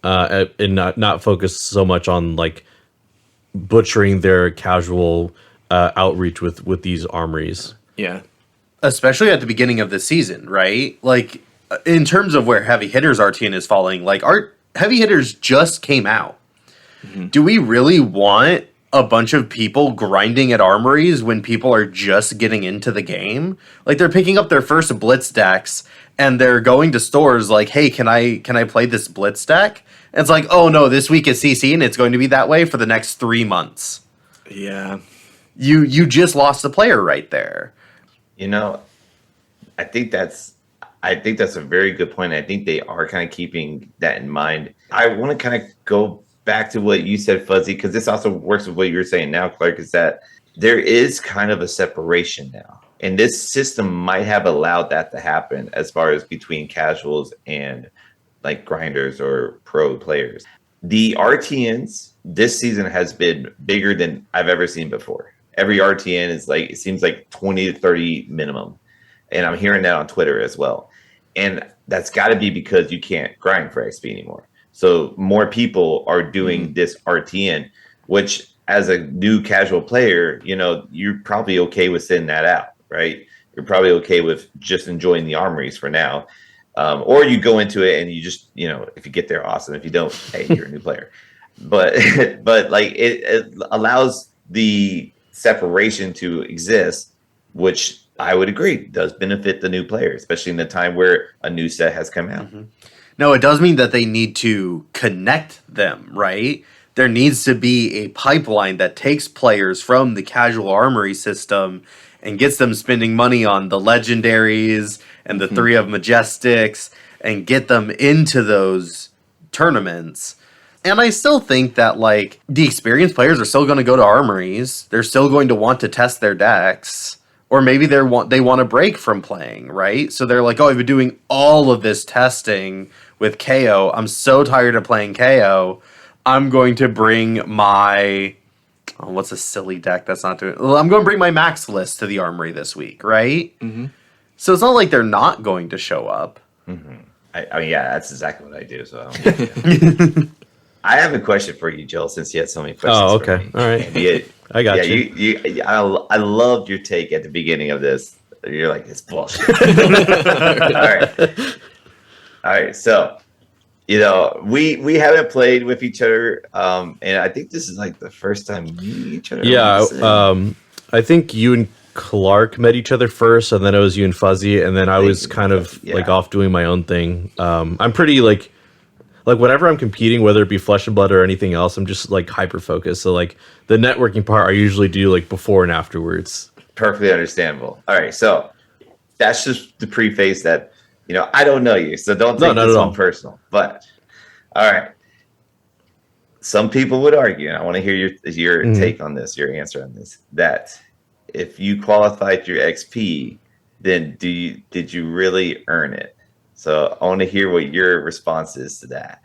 not focus so much on like butchering their casual outreach with these armories. Yeah. Especially at the beginning of the season, right? Like, in terms of where heavy hitters RTN is falling, like, our heavy hitters just came out. Mm-hmm. Do we really want a bunch of people grinding at armories when people are just getting into the game? Like, they're picking up their first blitz decks and they're going to stores like, hey, can I play this blitz deck? And it's like, oh no, this week is CC and it's going to be that way for the next 3 months. Yeah. You just lost a player right there. I think that's a very good point. I think they are kind of keeping that in mind. I want to kind of go back to what you said, Fuzzy, because this also works with what you're saying now, Clark, is that there is kind of a separation now. And this system might have allowed that to happen as far as between casuals and like grinders or pro players. The RTNs this season has been bigger than I've ever seen before. Every RTN is like, it seems like 20 to 30 minimum. And I'm hearing that on Twitter as well. And that's got to be because you can't grind for XP anymore. So more people are doing this RTN, which as a new casual player, you're probably okay with sending that out, right? You're probably okay with just enjoying the armories for now. Or you go into it and you just, if you get there, awesome. If you don't, hey, you're a new player. But like it allows the separation to exist, which I would agree does benefit the new player, especially in the time where a new set has come out. Mm-hmm. No, it does mean that they need to connect them, right? There needs to be a pipeline that takes players from the casual armory system and gets them spending money on the legendaries and the 3 of Majestics and get them into those tournaments. And I still think that, like, the experienced players are still going to go to armories. They're still going to want to test their decks. Or maybe they want a break from playing, right? So they're like, oh, I've been doing all of this testing with KO. I'm so tired of playing KO. I'm going to bring my... Oh, what's a silly deck that's not doing... Well, I'm going to bring my max list to the armory this week, right? Mm-hmm. So it's not like they're not going to show up. Mm-hmm. I mean, yeah, that's exactly what I do. So I have a question for you, Joel, since you had so many questions. Oh, okay. All right. I got you. I loved your take at the beginning of this. You're like, it's bullshit. All right. So, we haven't played with each other, and I think this is like the first time we meet each other. Yeah. I think you and Clark met each other first, and then it was you and Fuzzy, and then I was kind of like off doing my own thing. I'm pretty like whenever I'm competing, whether it be Flesh and Blood or anything else, I'm just like hyper focused. So like the networking part, I usually do like before and afterwards. Perfectly understandable. All right, so that's just the preface that I don't know you, so don't take this on personal. But all right, some people would argue, and I want to hear your take on this, your answer on this, that if you qualified your XP, then did you really earn it? So I want to hear what your response is to that.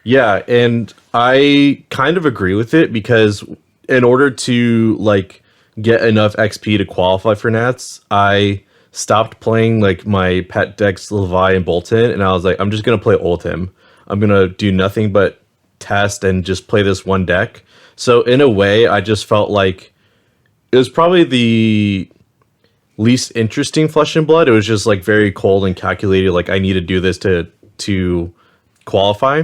Yeah, and I kind of agree with it, because in order to like get enough XP to qualify for Nats, I stopped playing like my pet decks Levi and Bolton, and I was like, I'm just gonna play Ultim. I'm gonna do nothing but test and just play this one deck. So in a way, I just felt like it was probably the least interesting Flesh and Blood. It was just like very cold and calculated. Like I need to do this to qualify.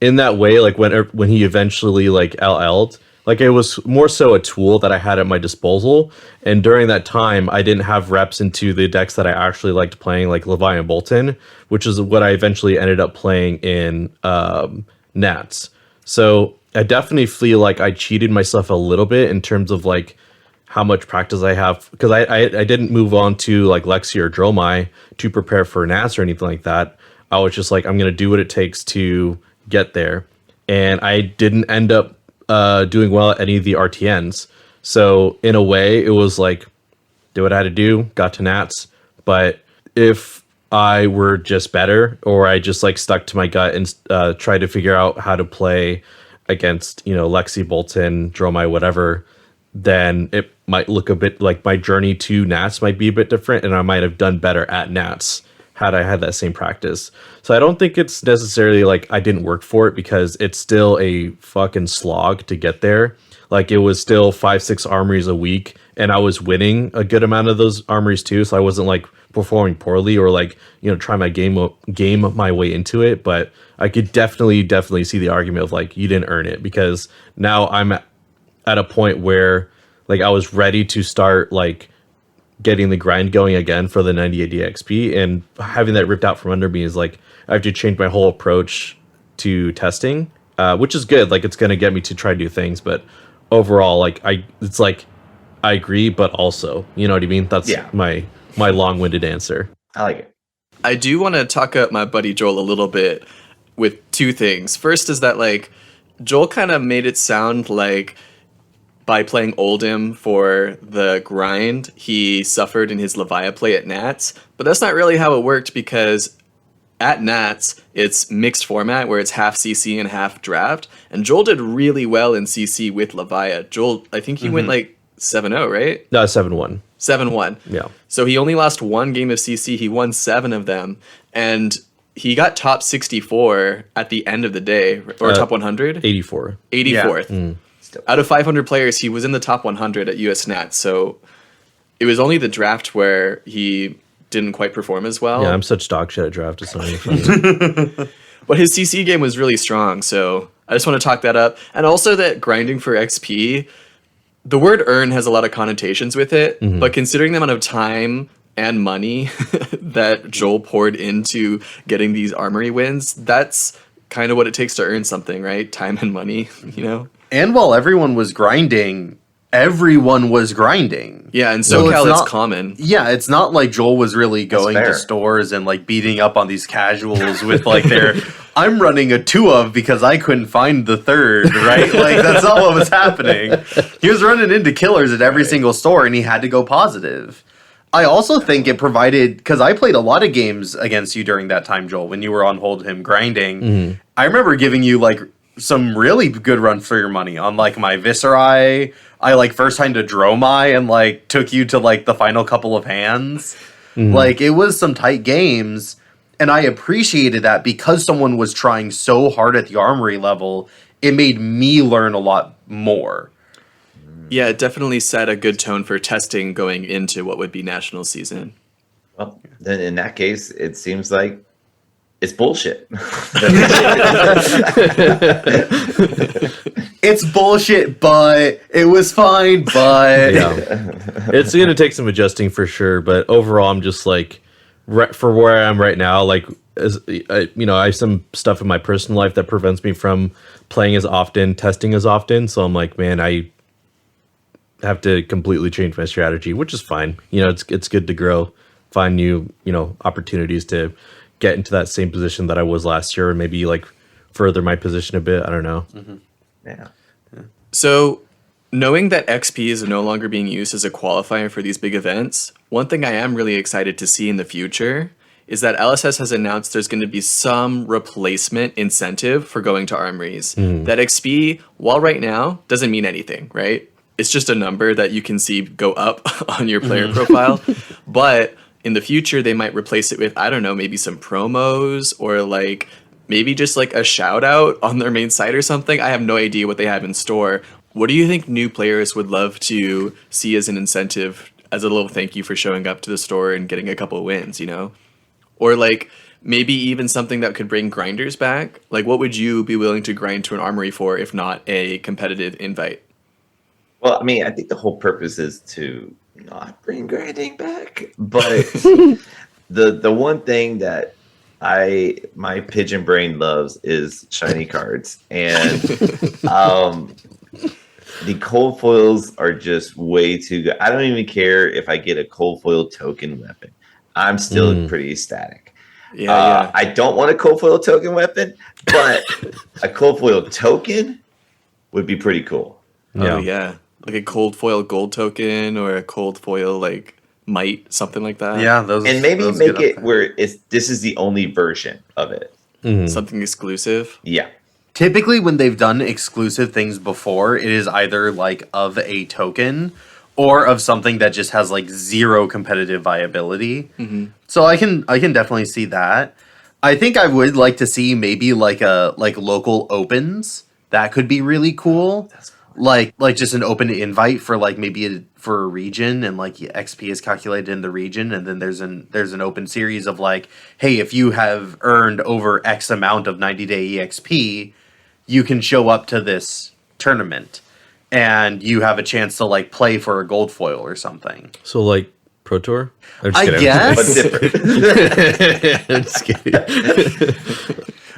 In that way, like when he eventually like LL'd, like it was more so a tool that I had at my disposal. And during that time, I didn't have reps into the decks that I actually liked playing, like Levi and Bolton, which is what I eventually ended up playing in Nats. So I definitely feel like I cheated myself a little bit in terms of like how much practice I have, because I didn't move on to like Lexi or Dromai to prepare for Nats or anything like that. I was just like, I'm gonna do what it takes to get there, and I didn't end up doing well at any of the RTNs. So in a way, it was like, do what I had to do, got to Nats. But if I were just better, or I just like stuck to my gut and tried to figure out how to play against, Lexi, Bolton, Dromai, whatever, then it might look a bit like my journey to Nats might be a bit different, and I might have done better at Nats had I had that same practice. So I don't think it's necessarily like I didn't work for it, because it's still a fucking slog to get there. Like, it was still 5-6 armories a week, and I was winning a good amount of those armories too. So I wasn't like performing poorly or like, try my game my way into it. But I could definitely see the argument of like, you didn't earn it, because now I'm at a point where like I was ready to start like getting the grind going again for the 98 DXP, and having that ripped out from under me is like, I have to change my whole approach to testing, which is good. Like, it's going to get me to try new things, but overall, like it's like, I agree, but also, you know what I mean? That's my long-winded answer. I like it. I do want to talk up my buddy Joel a little bit with two things. First is that like Joel kind of made it sound like by playing Oldhim for the grind, he suffered in his Leviathan play at Nats, but that's not really how it worked, because at Nats, it's mixed format where it's half CC and half draft, and Joel did really well in CC with Leviathan. Joel, I think he went like 7-0, right? No, 7-1. 7-1. Yeah. So he only lost one game of CC. He won 7 of them, and he got top 64 at the end of the day, or top 100? 84. 84th. Yeah. Out of 500 players, he was in the top 100 at US Nats. So it was only the draft where he didn't quite perform as well. Yeah, I'm such dog shit at draft. It's not even funny. But his CC game was really strong. So I just want to talk that up. And also that grinding for XP, the word earn has a lot of connotations with it. Mm-hmm. But considering the amount of time and money that Joel poured into getting these armory wins, that's kind of what it takes to earn something, right? Time and money, And while everyone was grinding, everyone was grinding. Yeah, in SoCal it's common. Yeah, it's not like Joel was really going to stores and like beating up on these casuals with like their, I'm running a 2 of because I couldn't find the 3rd, right? Like, that's not what was happening. He was running into killers at every single store, and he had to go positive. I also think it provided, because I played a lot of games against you during that time, Joel, when you were on Hold'em grinding. Mm-hmm. I remember giving you like some really good run for your money on like my Viscerai. I like first time to Dromai and like took you to like the final couple of hands. Mm-hmm. Like, it was some tight games, and I appreciated that because someone was trying so hard at the armory level. It made me learn a lot more. Yeah, it definitely set a good tone for testing going into what would be national season. Well, then in that case, it seems like it's bullshit. It's bullshit, but it was fine, but... Yeah. It's going to take some adjusting for sure, but overall, I'm just like, for where I am right now, like, I have some stuff in my personal life that prevents me from playing as often, testing as often, so I'm like, man, I have to completely change my strategy, which is fine. It's good to grow, find new, opportunities to get into that same position that I was last year, and maybe like further my position a bit. I don't know. Mm-hmm. Yeah. So knowing that XP is no longer being used as a qualifier for these big events, one thing I am really excited to see in the future is that LSS has announced there's going to be some replacement incentive for going to armories. That XP, while right now, doesn't mean anything, right? It's just a number that you can see go up on your player profile. But in the future, they might replace it with, I don't know, maybe some promos, or like maybe just like a shout out on their main site or something. I have no idea what they have in store. What do you think new players would love to see as an incentive, as a little thank you for showing up to the store and getting a couple of wins, Or like maybe even something that could bring grinders back? Like, what would you be willing to grind to an armory for if not a competitive invite? Well, I mean, I think the whole purpose is to not bring grinding back, but the one thing that my pigeon brain loves is shiny cards, and the cold foils are just way too good. I don't even care if I get a cold foil token weapon. I'm still pretty ecstatic. Yeah. I don't want a cold foil token weapon, but a cold foil token would be pretty cool. Oh yeah, like a cold foil gold token or a cold foil like might, something like that. Yeah, those. And maybe those make get it up there. where this is the only version of it. Something exclusive. Yeah. Typically, when they've done exclusive things before, it is either like of a token or of something that just has like zero competitive viability. So I can definitely see that. I think I would like to see maybe like local opens. That could be really cool. Like just an open invite for like maybe for a region, and like XP is calculated in the region, and then there's an open series of like, hey, if you have earned over X amount of 90-day EXP, you can show up to this tournament, and you have a chance to like play for a gold foil or something. So like Pro Tour? I'm just I kidding. guess. But different. I'm just kidding.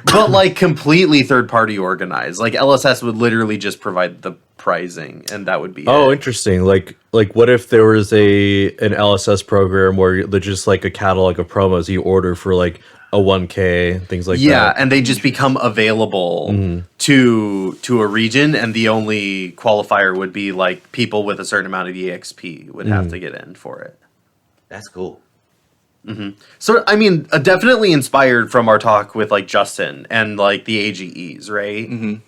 But like completely third party organized. Like LSS would literally just provide the pricing, and that would be Oh, it. interesting. Like what if there was an LSS program where there's just like a catalog of promos you order for like a 1K, things like Yeah, that. and they just become available to a region, and the only qualifier would be like people with a certain amount of EXP would have to get in for it. That's cool. So I mean, definitely inspired from our talk with like Justin and like the AGEs, right?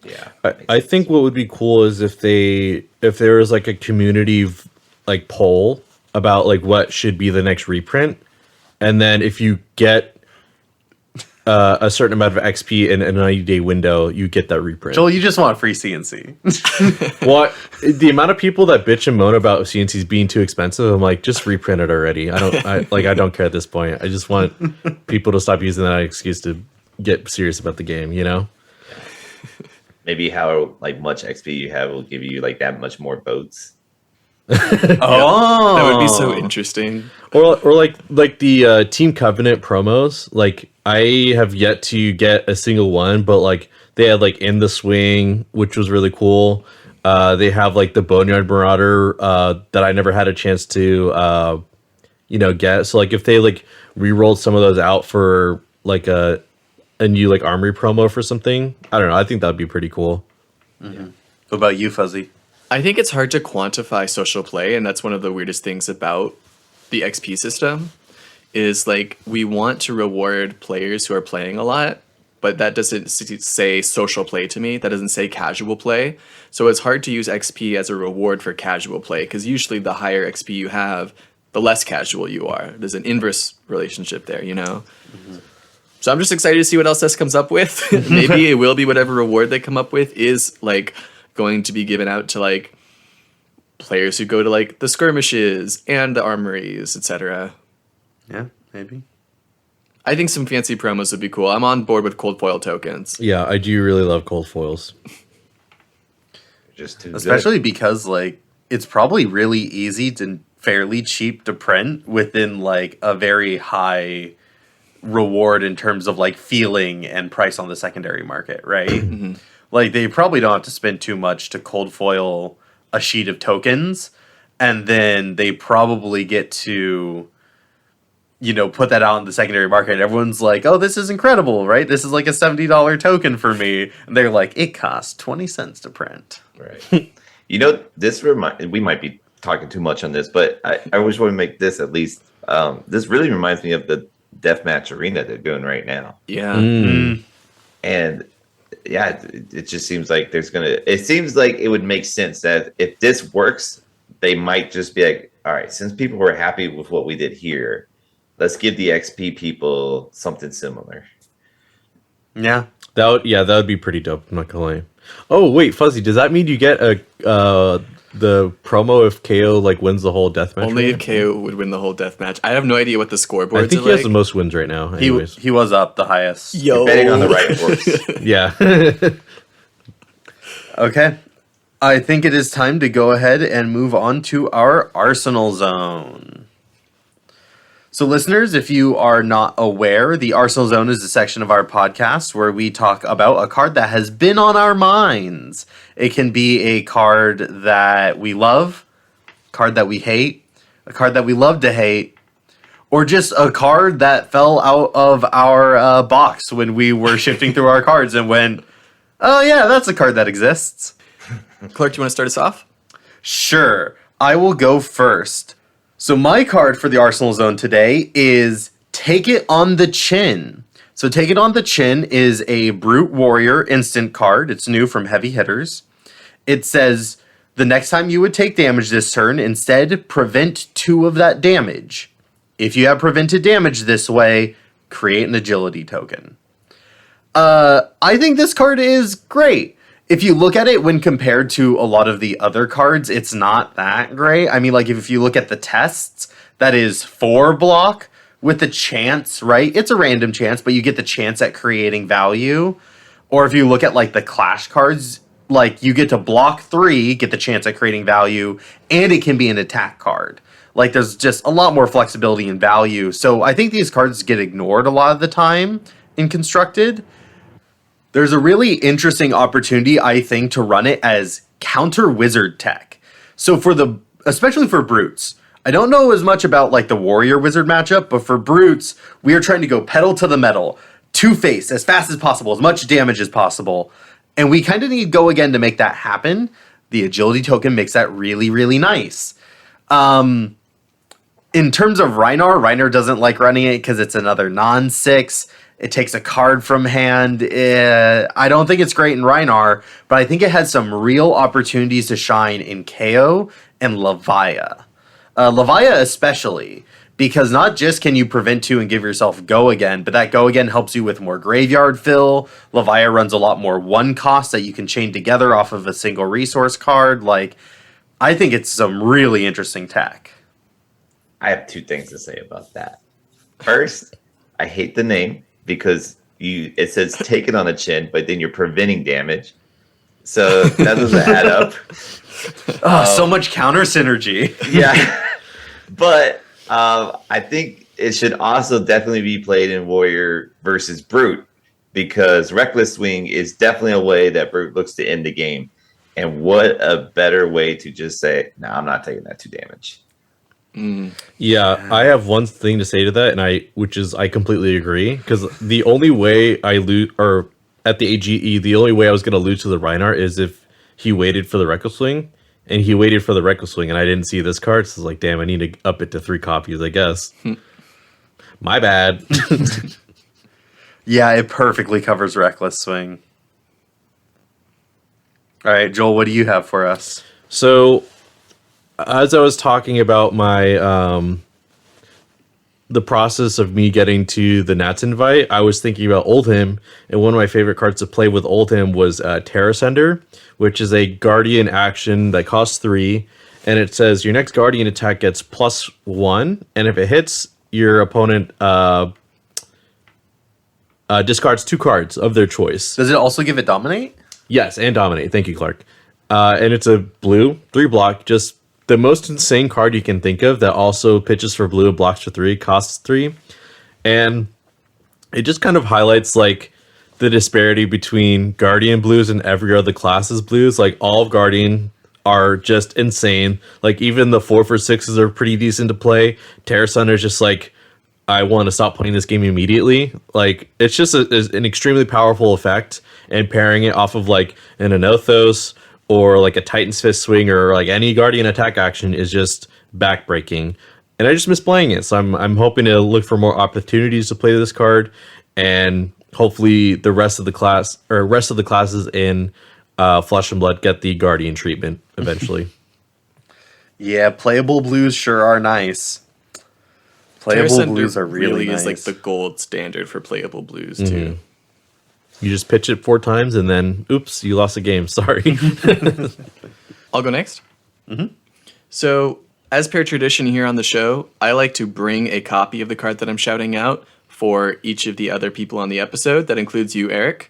Yeah. I think what would be cool is if there was like a community like poll about like what should be the next reprint, and then if you get a certain amount of XP in a 90-day window, you get that reprint. Joel, you just want free CNC. What the amount of people that bitch and moan about CNCs being too expensive, I'm like, just reprint it already. I don't care at this point. I just want people to stop using that excuse to get serious about the game, you know? Maybe how like much XP you have will give you like that much more votes. Oh, That would be so interesting. Or like the Team Covenant promos. Like I have yet to get a single one, but like they had like In the Swing, which was really cool. They have like the Boneyard Marauder that I never had a chance to get. So like if they like re-rolled some of those out for like a new like Armory promo for something, I don't know. I think that'd be pretty cool. What about you, Fuzzy? I think it's hard to quantify social play, and that's one of the weirdest things about the XP system is like we want to reward players who are playing a lot, but that doesn't say social play to me. That doesn't say casual play. So it's hard to use XP as a reward for casual play, because usually the higher XP you have, the less casual you are. There's an inverse relationship there, you know? So I'm just excited to see what LSS comes up with. Maybe it will be whatever reward they come up with is like going to be given out to like players who go to like the skirmishes and the armories, etc. Yeah, maybe. I think some fancy promos would be cool. I'm on board with cold foil tokens. Yeah, I do really love cold foils. Just too Especially because like it's probably really easy and fairly cheap to print within like a very high reward in terms of like feeling and price on the secondary market, right? Like they probably don't have to spend too much to cold foil a sheet of tokens, and then they probably get to put that out in the secondary market, and everyone's like, oh, this is incredible, right? This is like a $70 token for me. And they're like, it costs 20 cents to print. Right. We might be talking too much on this, but I always want to make this at least. This really reminds me of the deathmatch arena they're doing right now. Yeah. And yeah, it just seems like it seems like it would make sense that if this works, they might just be like, all right, since people were happy with what we did here, let's give the XP people something similar. Yeah. That would be pretty dope. I'm not gonna lie. Oh wait, Fuzzy, does that mean you get the promo if KO like wins the whole deathmatch? Only if KO would win the whole deathmatch. I have no idea what the scoreboards I think are he has like. the most wins right now. Anyways, He was up the highest. Yo. Betting on the right horse. yeah. Okay. I think it is time to go ahead and move on to our Arsenal zone. So, listeners, if you are not aware, the Arsenal Zone is a section of our podcast where we talk about a card that has been on our minds. It can be a card that we love, a card that we hate, a card that we love to hate, or just a card that fell out of our box when we were shifting through our cards and went, oh yeah, that's a card that exists. Clark, do you want to start us off? Sure, I will go first. So my card for the Arsenal Zone today is Take It on the Chin. So Take It on the Chin is a Brute Warrior instant card. It's new from Heavy Hitters. It says, the next time you would take damage this turn, instead prevent 2 of that damage. If you have prevented damage this way, create an agility token. I think this card is great. If you look at it when compared to a lot of the other cards, it's not that great. I mean, like, if you look at the tests, that is 4 block with the chance, right? It's a random chance, but you get the chance at creating value. Or if you look at, like, the Clash cards, like, you get to block 3, get the chance at creating value, and it can be an attack card. Like, there's just a lot more flexibility and value. So I think these cards get ignored a lot of the time in Constructed. There's a really interesting opportunity, I think, to run it as counter wizard tech. So especially for brutes, I don't know as much about like the warrior wizard matchup, but for brutes, we are trying to go pedal to the metal, 2-face as fast as possible, as much damage as possible. And we kind of need go again to make that happen. The agility token makes that really, really nice. In terms of Reinar doesn't like running it because it's another non-6. It takes a card from hand. I don't think it's great in Reinar, but I think it has some real opportunities to shine in KO and Levia. Levia especially, because not just can you prevent 2 and give yourself go again, but that go again helps you with more graveyard fill. Levia runs a lot more 1 cost that you can chain together off of a single resource card. Like, I think it's some really interesting tech. I have 2 things to say about that. First, I hate the name because it says take it on the chin, but then you're preventing damage. So that doesn't add up. So much counter synergy. Yeah. But I think it should also definitely be played in Warrior versus Brute, because Reckless Swing is definitely a way that Brute looks to end the game. And what a better way to just say, no, I'm not taking that 2 damage. Yeah, I have one thing to say to that, which is I completely agree, because the only way I lose, or at the AGE, the only way I was going to lose to the Reinar is if he waited for the Reckless Swing, and he waited for the Reckless Swing, and I didn't see this card, so it's like, damn, I need to up it to 3 copies, I guess. My bad. Yeah, it perfectly covers Reckless Swing. All right, Joel, what do you have for us? So, as I was talking about my the process of me getting to the Nats invite, I was thinking about Oldhim, and one of my favorite cards to play with Oldhim was Terra Sender, which is a Guardian action that costs 3, and it says your next Guardian attack gets +1, and if it hits, your opponent discards 2 cards of their choice. Does it also give it Dominate? Yes, and Dominate. Thank you, Clark. And it's a blue, 3 block, just the most insane card you can think of that also pitches for blue, blocks for 3, costs 3. And it just kind of highlights like the disparity between Guardian blues and every other class's blues. Like all of Guardian are just insane. Like even the 4/6s are pretty decent to play. Terra Sunder is just like, I want to stop playing this game immediately. Like it's just an extremely powerful effect, and pairing it off of like an Anothos or like a Titan's Fist swing or like any Guardian attack action is just backbreaking. And I just miss playing it. So I'm hoping to look for more opportunities to play this card, and hopefully the rest of the classes in Flesh and Blood get the Guardian treatment eventually. Yeah, playable blues sure are nice. Playable blues are really nice. Is like the gold standard for playable blues too. You just pitch it 4 times and then, oops, you lost a game. Sorry. I'll go next. So, as per tradition here on the show, I like to bring a copy of the card that I'm shouting out for each of the other people on the episode. That includes you, Eric.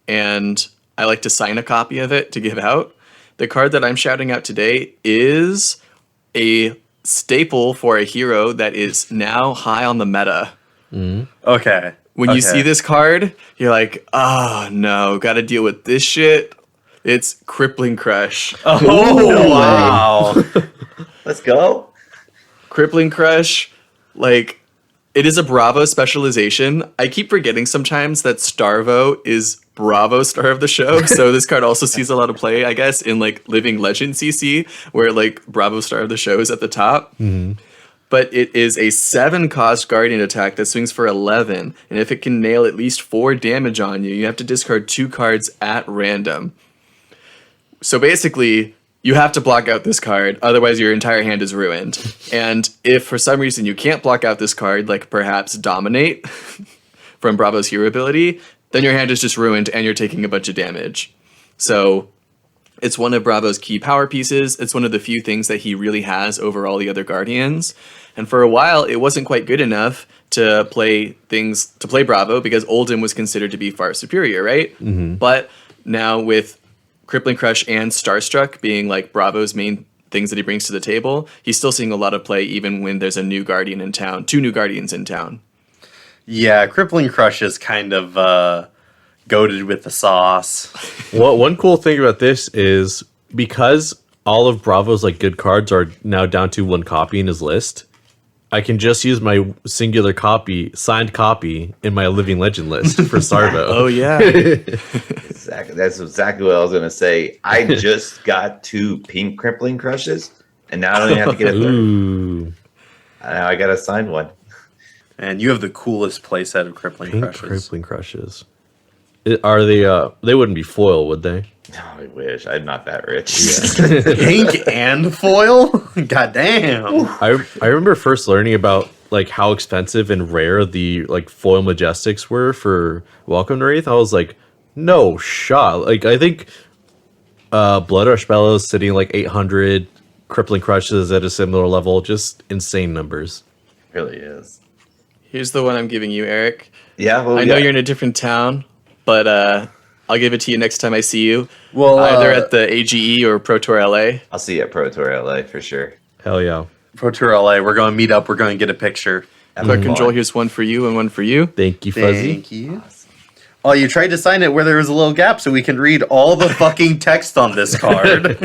And I like to sign a copy of it to give out. The card that I'm shouting out today is a staple for a hero that is now high on the meta. Okay. When you see this card, you're like, oh no, gotta deal with this shit. It's Crippling Crush. Oh, wow. Let's go. Crippling Crush, like, it is a Bravo specialization. I keep forgetting sometimes that Starvo is Bravo star of the show. So this card also sees a lot of play, I guess, in like Living Legend CC, where like Bravo star of the show is at the top. But it is a 7-cost Guardian attack that swings for 11. And if it can nail at least 4 damage on you, you have to discard 2 cards at random. So basically, you have to block out this card, otherwise your entire hand is ruined. And if for some reason you can't block out this card, like perhaps Dominate from Bravo's hero ability, then your hand is just ruined and you're taking a bunch of damage. So it's one of Bravo's key power pieces. It's one of the few things that he really has over all the other Guardians. And for a while, it wasn't quite good enough to play Bravo because Oldhim was considered to be far superior, right? But now with Crippling Crush and Starstruck being like Bravo's main things that he brings to the table, he's still seeing a lot of play even when there's a new Guardian in town, 2 new Guardians in town. Yeah, Crippling Crush is kind of goated with the sauce. Well, one cool thing about this is because all of Bravo's like good cards are now down to 1 copy in his list, I can just use my singular copy, signed copy, in my Living Legend list for Starvo. Oh, yeah. Exactly. That's exactly what I was going to say. I just got 2 pink Crippling Crushes, and now I don't even have to get a third. Ooh. Now I got to sign one. And you have the coolest playset of Crippling Pink Crushes. Crippling Crushes. Are they, they wouldn't be foil, would they? Oh, I wish. I'm not that rich. Pink and foil? God damn. I remember first learning about like how expensive and rare the like foil Majestics were for Welcome to Wraith. I was like, no shot. Like I think Blood Rush Bellows sitting like 800, Crippling Crushes at a similar level, just insane numbers. It really is. Here's the one I'm giving you, Eric. Yeah, well, I know you're in a different town, but I'll give it to you next time I see you. Well, either at the AGE or Pro Tour LA. I'll see you at Pro Tour LA for sure. Hell yeah. Pro Tour LA, we're going to meet up. We're going to get a picture. Quick control, here's one for you and one for you. Thank you, Fuzzy. Thank you. Oh, you tried to sign it where there was a little gap so we can read all the fucking text on this card.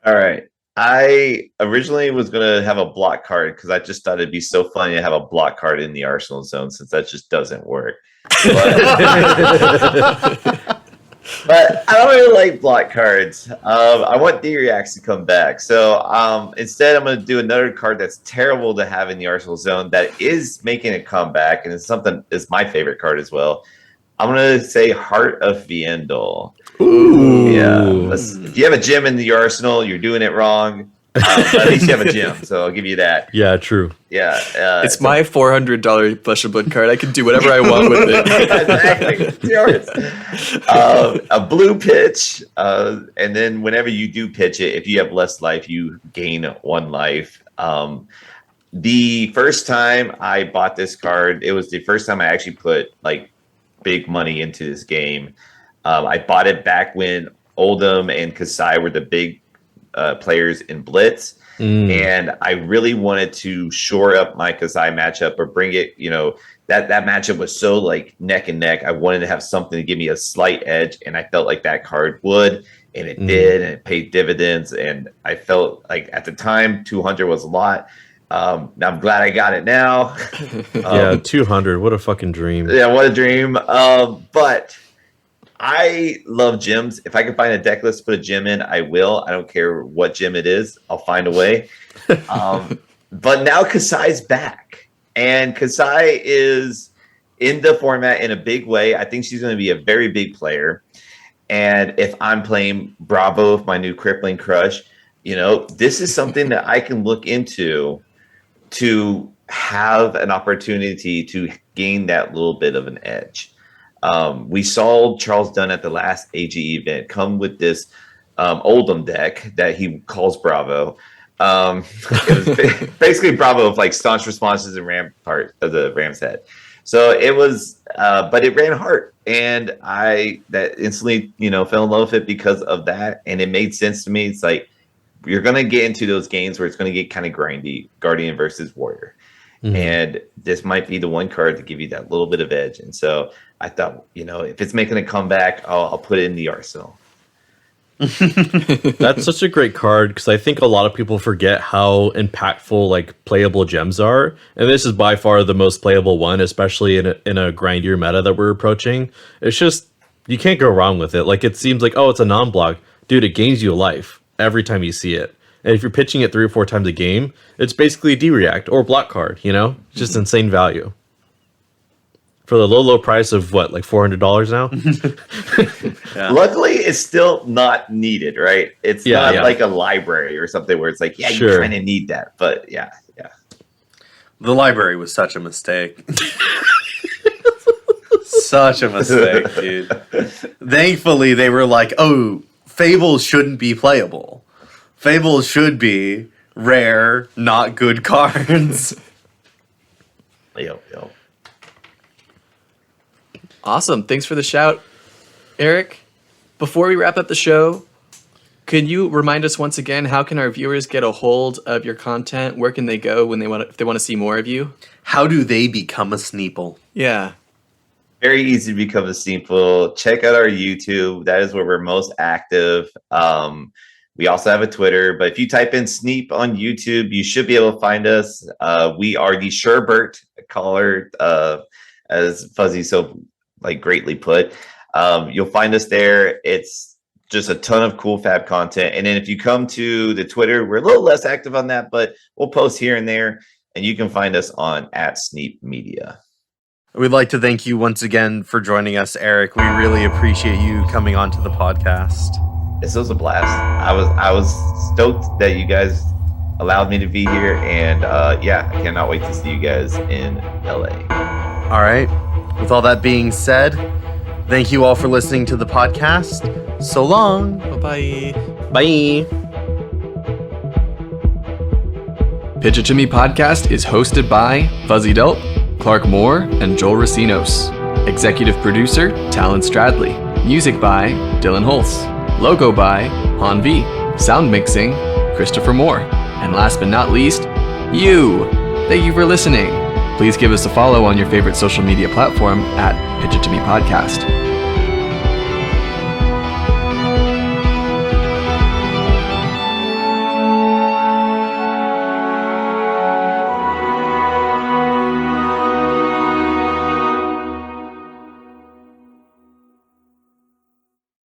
All right. I originally was going to have a block card because I just thought it'd be so funny to have a block card in the Arsenal zone since that just doesn't work. But I don't really like block cards. I want D-Reacts to come back. So instead, I'm going to do another card that's terrible to have in the Arsenal zone that is making a comeback, and it's my favorite card as well. I'm going to say Heart of Viendel. Ooh. Yeah. If you have a gym in the Arsenal, you're doing it wrong. But at least you have a gym, so I'll give you that. Yeah, true. Yeah. It's my $400 Flesh of Blood card. I can do whatever I want with it. Exactly. It's yours. A blue pitch, and then whenever you do pitch it, if you have less life, you gain 1 life. The first time I bought this card, it was the first time I actually put like big money into this game. I bought it back when Oldhim and Kasai were the big players in Blitz. And I really wanted to shore up my Kasai matchup or bring it, that matchup was so like neck and neck. I wanted to have something to give me a slight edge, and I felt like that card would, and it did, and it paid dividends. And I felt like at the time 200 was a lot. I'm glad I got it now. Yeah, 200. What a fucking dream. Yeah, what a dream. But I love gyms. If I can find a deck list to put a gym in, I will. I don't care what gym it is. I'll find a way. But now Kasai's back. And Kasai is in the format in a big way. I think she's going to be a very big player. And if I'm playing Bravo with my new Crippling Crush, this is something that I can look into to have an opportunity to gain that little bit of an edge. We saw Charles Dunn at the last AG event come with this Oldhim deck that he calls Bravo. It was basically Bravo with like staunch responses and Rampart of the Ram's Head. So it was, but it ran Heart, and that instantly, fell in love with it because of that, and it made sense to me. It's like you're going to get into those games where it's going to get kind of grindy, Guardian versus Warrior. And this might be the one card to give you that little bit of edge. And so I thought, if it's making a comeback, I'll put it in the arsenal. That's such a great card because I think a lot of people forget how impactful like playable gems are, and this is by far the most playable one, especially in a grindier meta that we're approaching. It's just you can't go wrong with it. Like it seems like it's a non-block, dude. It gains you a life every time you see it. And if you're pitching it 3 or 4 times a game, it's basically a D-react or block card, Just insane value. For the low price of what, like $400 now? Yeah. Luckily, it's still not needed, right? It's not like a library or something where it's like, you kind of need that. But yeah. The library was such a mistake. Such a mistake, dude. Thankfully, they were like, Fables shouldn't be playable. Fables should be rare, not good cards. Yo. Awesome. Thanks for the shout, Eric. Before we wrap up the show, can you remind us once again, how can our viewers get a hold of your content? Where can they go if they want to see more of you? How do they become a Sneeple? Yeah. Very easy to become a Sneeple. Check out our YouTube. That is where we're most active. We also have a Twitter, but if you type in Sneep on YouTube, you should be able to find us. We are the Sherbert caller, as Fuzzy so greatly put. You'll find us there. It's just a ton of cool fab content. And then if you come to the Twitter, we're a little less active on that, but we'll post here and there, and you can find us on @Sneep Media. We'd like to thank you once again for joining us, Eric. We really appreciate you coming onto the podcast. This was a blast. I was stoked that you guys allowed me to be here, and I cannot wait to see you guys in LA. All right. With all that being said, thank you all for listening to the podcast. So long. Bye-bye. Bye. Pitch It To Me podcast is hosted by Fuzzy Delp, Clark Moore, and Joel Recinos. Executive producer, Talon Stradley. Music by Dillon Hulse. Logo by Han V. Sound mixing, Christopher Moore. And last but not least, you. Thank you for listening. Please give us a follow on your favorite social media platform @Pitch It To Me podcast.